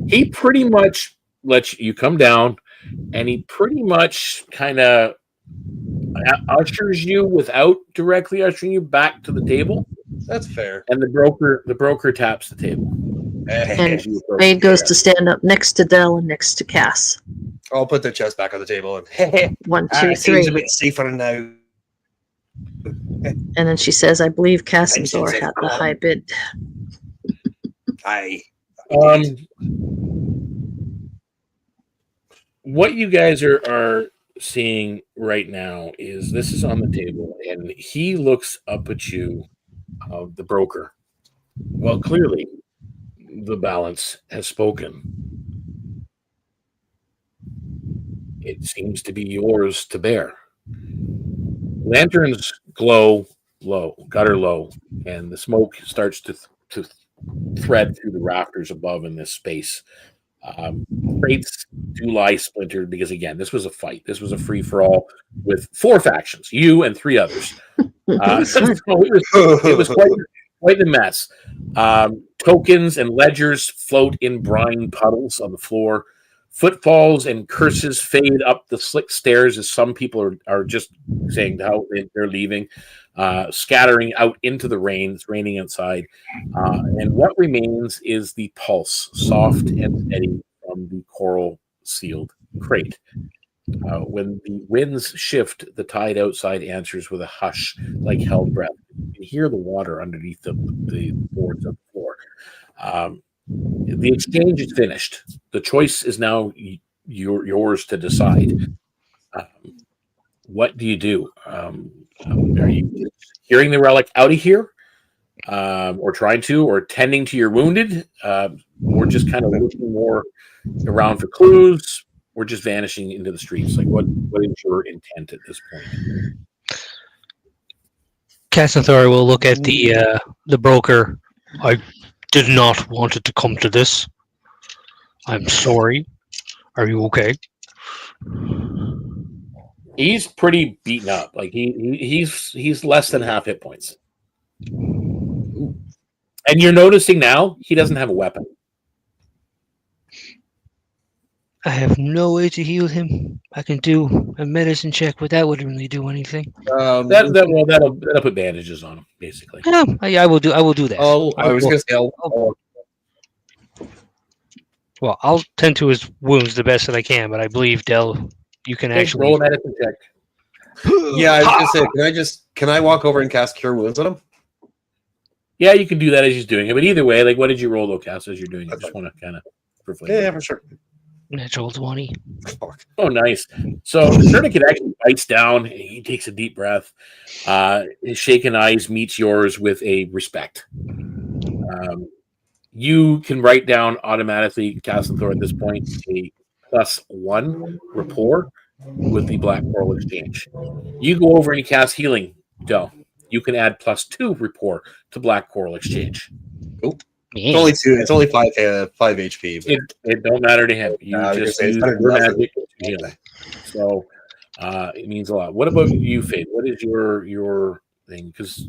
He pretty much lets you come down, and he pretty much kind of ushers you without directly ushering you back to the table. That's fair. And the broker taps the table. And Fade goes to stand up next to Dell and next to Cass. I'll put the chest back on the table and 1, 2, 3. Seems a bit safer now. And then she says, I believe Cass and Zor had the high bid. What you guys are seeing right now is this is on the table, and he looks up at you, the broker. Well, clearly, the balance has spoken. It seems to be yours to bear. Lanterns glow low, gutter low, and the smoke starts to thread through the rafters above in this space. Crates do lie splintered because, again, this was a fight. This was a free-for-all with 4 factions, you and 3 others. So it was quite the mess. Tokens and ledgers float in brine puddles on the floor. Footfalls and curses fade up the slick stairs as some people are just saying how they're leaving, scattering out into the rain. It's raining outside. And what remains is the pulse, soft and steady from the coral-sealed crate. When the winds shift, the tide outside answers with a hush like held breath. You can hear the water underneath the boards of the floor. The exchange is finished. The choice is now yours to decide. What do you do? Are you hearing the relic out of here, or trying to, or tending to your wounded, or just kind of looking more around for clues, or just vanishing into the streets? Like, what is your intent at this point? Cassanthor will look at the broker. I did not want it to come to this. I'm sorry. Are you okay? He's pretty beaten up. Like he's less than half hit points. And you're noticing now he doesn't have a weapon. I have no way to heal him. I can do a medicine check, but that wouldn't really do anything. That'll put bandages on him, basically. Yeah, I will do that. Oh, I was going to say, well, I'll tend to his wounds the best that I can, but I believe Del, you can actually roll a medicine check. Yeah, I was going to say, can I walk over and cast Cure Wounds on him? Yeah, you can do that as he's doing it. But either way, like, what did you roll, though, Cass, as you're doing it? You just want to kind of... Yeah, for sure. Natural 20. Oh, nice. So the tourniquet actually bites down. He takes a deep breath. His shaken eyes meets yours with a respect. You can write down automatically, Cassanthor, at this point, a +1 rapport with the Black Coral Exchange. You go over and you cast Healing, Del. You can add +2 rapport to Black Coral Exchange. Oop. It's only 2. It's only 5 HP. But it don't matter to him. You just use your magic to heal. So it means a lot. What about you, Fade? What is your thing? Because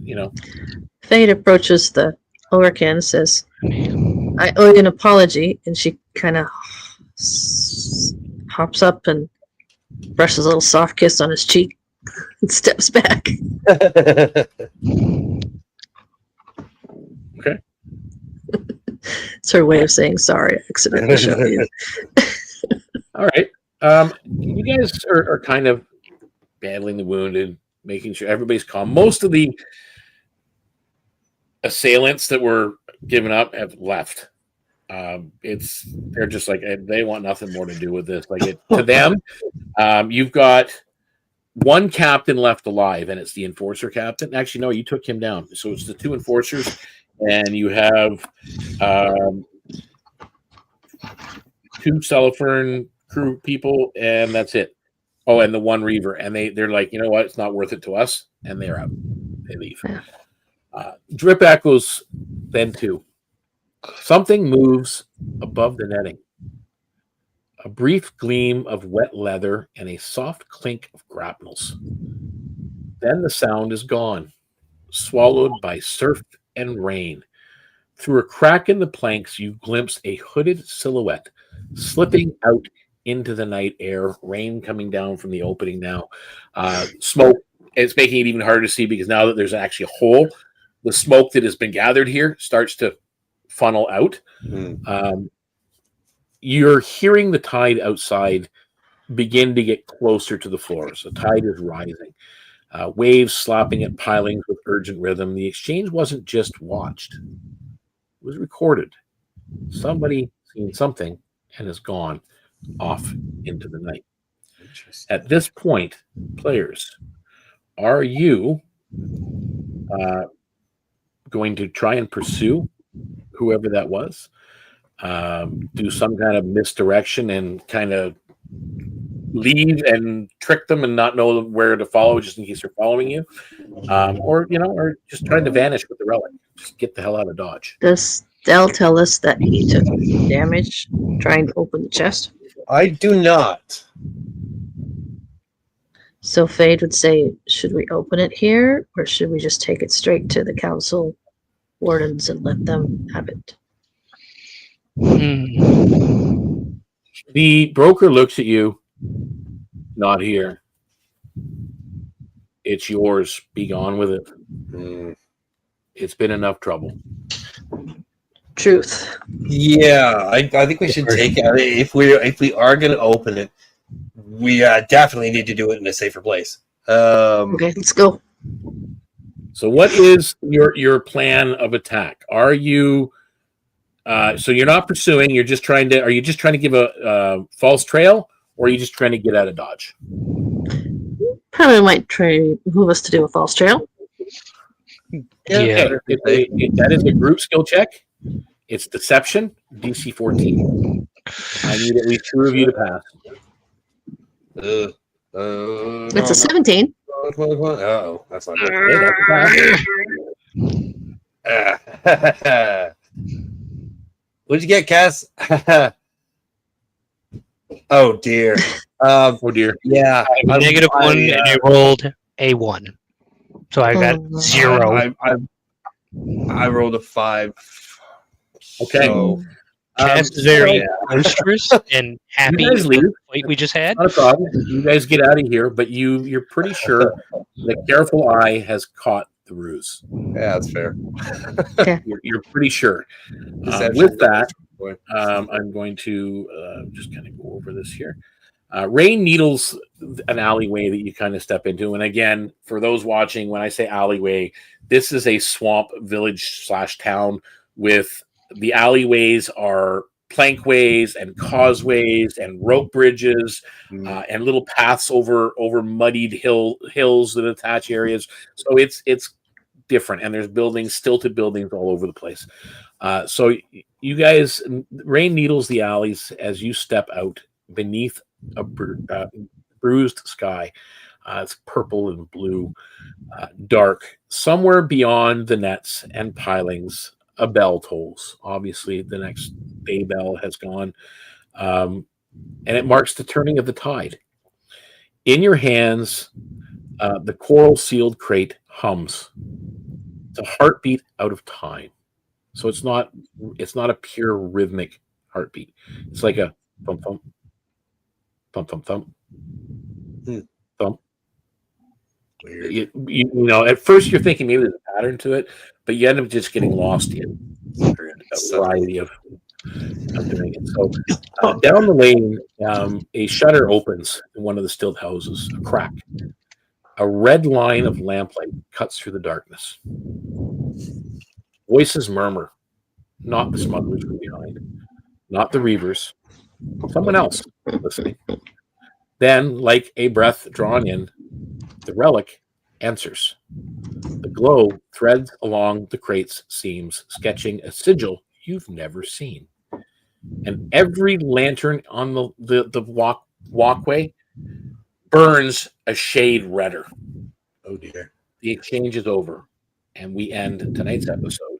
Fade approaches the Orcan and says, "I owe you an apology," and she kind of hops up and brushes a little soft kiss on his cheek and steps back. Okay. It's her way of saying sorry. I accidentally showed you. All right. You guys are kind of battling the wounded, making sure everybody's calm. Most of the assailants that were given up, have left. They're just like they want nothing more to do with this. Like to them, you've got one captain left alive, and it's the enforcer captain. Actually, no, you took him down. So it's the two enforcers, and you have two Cellopherne crew people, and that's it. Oh, and the one Reaver, and they're like, you know what? It's not worth it to us, and they're out. They leave. Drip echoes then too. Something moves above the netting. A brief gleam of wet leather and a soft clink of grapnels. Then the sound is gone, swallowed by surf and rain. Through a crack in the planks, you glimpse a hooded silhouette slipping out into the night air, rain coming down from the opening now. Smoke, it's making it even harder to see because now that there's actually a hole, the smoke that has been gathered here starts to funnel out. You're hearing the tide outside begin to get closer to the floors. The tide is rising. Waves slapping at pilings with urgent rhythm. The exchange wasn't just watched. It was recorded. Somebody seen something and has gone off into the night. At this point, players, are you going to try and pursue whoever that was? Do some kind of misdirection and kind of leave and trick them and not know where to follow just in case they're following you, or just trying to vanish with the relic. Just get the hell out of Dodge. Does Dell tell us that he took damage trying to open the chest? I do not. So Fade would say, should we open it here, or should we just take it straight to the council wardens and let them have it? The broker looks at you. Not here. It's yours. Be gone with it. It's been enough trouble. Truth. Yeah, I think we should take it. If we are going to open it, we definitely need to do it in a safer place. Okay, let's go. So, what is your plan of attack? Are you? So you're not pursuing. You're just trying to. Are you just trying to give a false trail, or are you just trying to get out of Dodge? Probably might move us to do a false trail. Yeah. That is a group skill check. It's deception, DC 14. I need at least 2 of you to pass. It's a 17. Oh, that's not good. What'd you get, Cass? Oh dear. Oh dear. Yeah. I'm -1 and I rolled a 1. So I got 0. I rolled a 5. Okay. So, Cass is very boisterous and happy You guys with leave. the fight we just had. Not a problem. You guys get out of here, but you're pretty sure the careful eye has caught the ruse. yeah, that's fair. You're pretty sure. With that, I'm going to just kind of go over this here. Rain needles an alleyway that you kind of step into. And again, for those watching, when I say alleyway, this is a swamp village / town with the alleyways are plankways and causeways and rope bridges and little paths over muddied hills that attach areas. So it's different, and there's stilted buildings all over the place. So you guys, rain needles the alleys as you step out beneath a bruised sky. It's purple and blue, dark. Somewhere beyond the nets and pilings, a bell tolls. Obviously, the next day bell has gone, and it marks the turning of the tide. In your hands, the coral-sealed crate hums. It's a heartbeat out of time. So it's not a pure rhythmic heartbeat. It's like a thump thump, thump thump thump, thump. You know, at first you're thinking maybe there's a pattern to it, but you end up just getting lost in a variety of doing it. So down the lane, a shutter opens in one of the stilt houses, a crack. A red line of lamplight cuts through the darkness. Voices murmur. not the smugglers from behind, not the reavers, someone else listening. Then, like a breath drawn in, the relic answers. The glow threads along the crate's seams, sketching a sigil you've never seen. And every lantern on the walkway burns a shade redder. Oh dear. The exchange is over, and we end tonight's episode.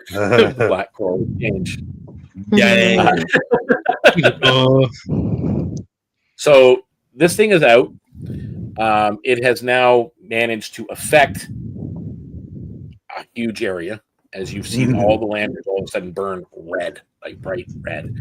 The Black Coral Exchange. Dang. So this thing is out. It has now managed to affect a huge area, as you've seen all the lanterns all of a sudden burn red, like bright red.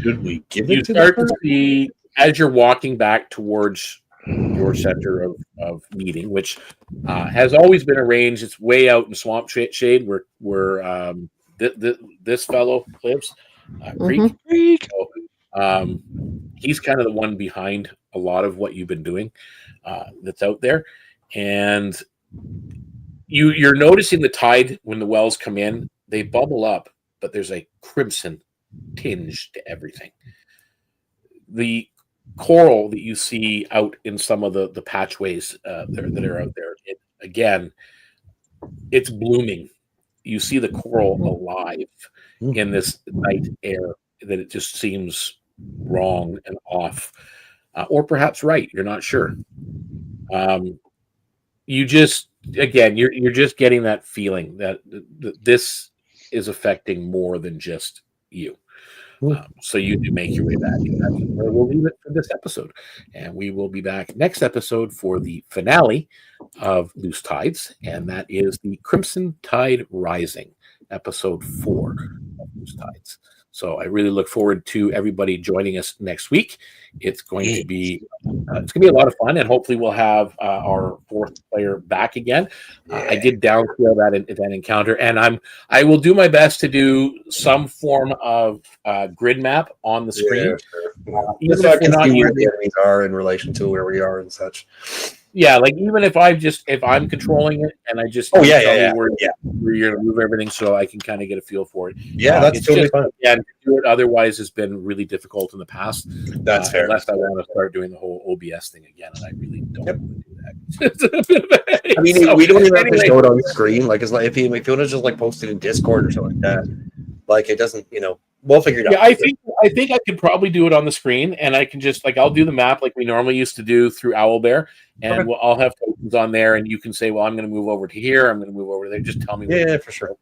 Should we give You it to start them? to see, as you're walking back towards your center of meeting, which has always been arranged. It's way out in Swamp Shade where this fellow lives, Creek. So, he's kind of the one behind a lot of what you've been doing that's out there. And you're noticing the tide when the wells come in, they bubble up, but there's a crimson tinge to everything. The coral that you see out in some of the patchways that are out there, it's blooming. You see the coral alive in this night air, that it just seems wrong and off, or perhaps right. You're not sure. You just, again, you're just getting that feeling that this is affecting more than just you. So you do make your way back. And where we'll leave it for this episode. And we will be back next episode for the finale of Loose Tides. And that is the Crimson Tide Rising, episode 4 of Loose Tides. So I really look forward to everybody joining us next week. It's going to be a lot of fun, and hopefully we'll have our 4th player back again. I did downscale that encounter, and I will do my best to do some form of grid map on the screen. Even so I can see where the enemies are in relation to where we are and such. Yeah, like even if I'm controlling it and I just where you're gonna move everything, so I can kind of get a feel for it. Yeah, that's totally fine. Yeah, to do it otherwise has been really difficult in the past. That's fair. Unless I want to start doing the whole OBS thing again, and I really don't want to do that. I mean, we don't even have to show it on the screen. Like, it's like if you want to just like post it in Discord or something like that. Like, it doesn't, we'll figure it out. Yeah, I think I could probably do it on the screen, and I can just I'll do the map like we normally used to do through Owlbear, and I'll have tokens on there, and you can say, well, I'm going to move over to here, I'm going to move over there. Just tell me. Yeah, for sure.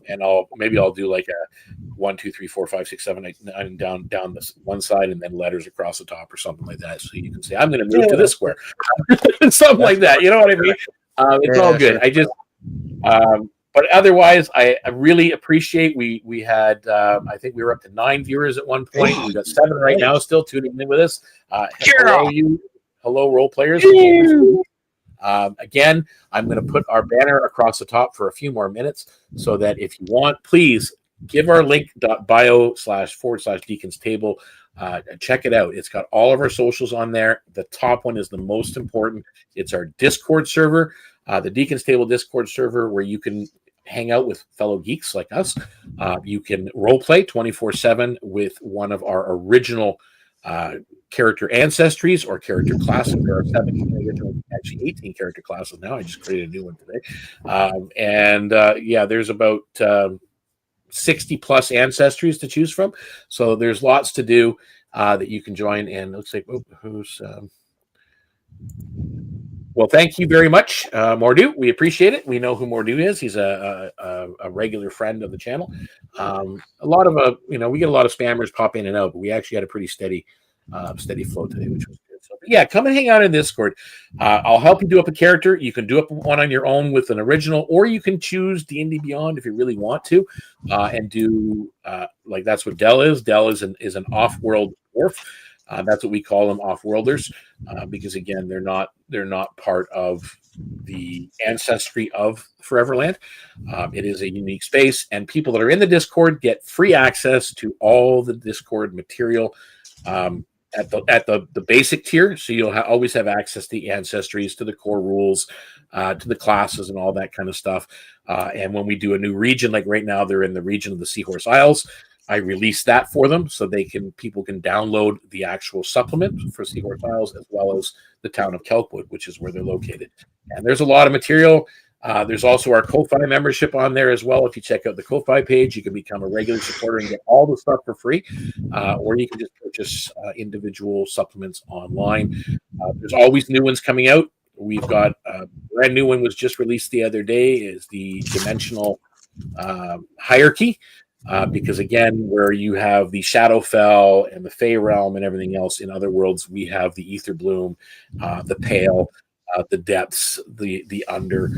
And I'll do like a 1, 2, 3, 4, 5, 6, 7, 8, 9 down this one side, and then letters across the top or something like that. So you can say, I'm going to move to this square, something like that. You know what I mean? It's all good. Sure. But otherwise, I really appreciate. We had, I think we were up to 9 viewers at one point. We've got 7 right now, still tuning in with us. Hello, role players. Again, I'm going to put our banner across the top for a few more minutes, so that if you want, please give our link.bio//DeaconsTable. Check it out. It's got all of our socials on there. The top one is the most important. It's our Discord server, the Deacons Table Discord server, where you can hang out with fellow geeks like us. You can role play 24/7 with one of our original character ancestries or character classes. There are 18 character classes now. I just created a new one today. There's about 60 plus ancestries to choose from. So there's lots to do that you can join. And it looks like well, thank you very much, Mordu. We appreciate it. We know who Mordu is. He's a regular friend of the channel. A lot of we get a lot of spammers pop in and out, but we actually had a pretty steady flow today, which was good. So, yeah, come and hang out in Discord. I'll help you do up a character. You can do up one on your own with an original, or you can choose D&D Beyond if you really want to, and do like that's what Dell is. Dell is an off-world dwarf. That's what we call them, off-worlders, because again, they're not part of the ancestry of Foreverland. It is a unique space, and people that are in the Discord get free access to all the Discord material. at the basic tier, so you'll always have access to the ancestries, to the core rules, to the classes, and all that kind of stuff. And when we do a new region, like right now, they're in the region of the Seahorse Isles. I release that for them so people can download the actual supplement for Seahorse Isles as well as the town of Kelkwood, which is where they're located. And there's a lot of material. There's also our Ko-Fi membership on there as well. If you check out the Ko-Fi page, you can become a regular supporter and get all the stuff for free, or you can just purchase individual supplements online. There's always new ones coming out. We've got a brand new one was just released the other day, is the Dimensional Hierarchy. Because again, where you have the Shadowfell and the Fey Realm and everything else, in other worlds, we have the Ether Bloom, the Pale, the Depths, the Under.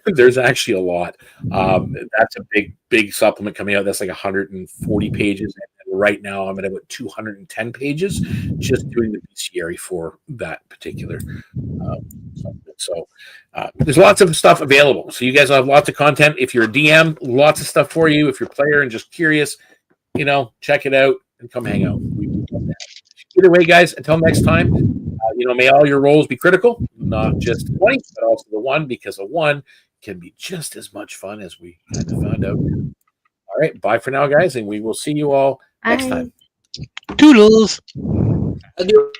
There's actually a lot. That's a big supplement coming out. That's like 140 pages. And right now, I'm at about 210 pages just doing the bestiary for that particular supplement. So there's lots of stuff available. So you guys will have lots of content. If you're a DM, lots of stuff for you. If you're a player and just curious, check it out and come hang out. Either way, guys, until next time, may all your rolls be critical, not just 20, but also the 1, because a 1 can be just as much fun as we had to find out. All right, bye for now, guys, and we will see you all next time. Toodles. Adios.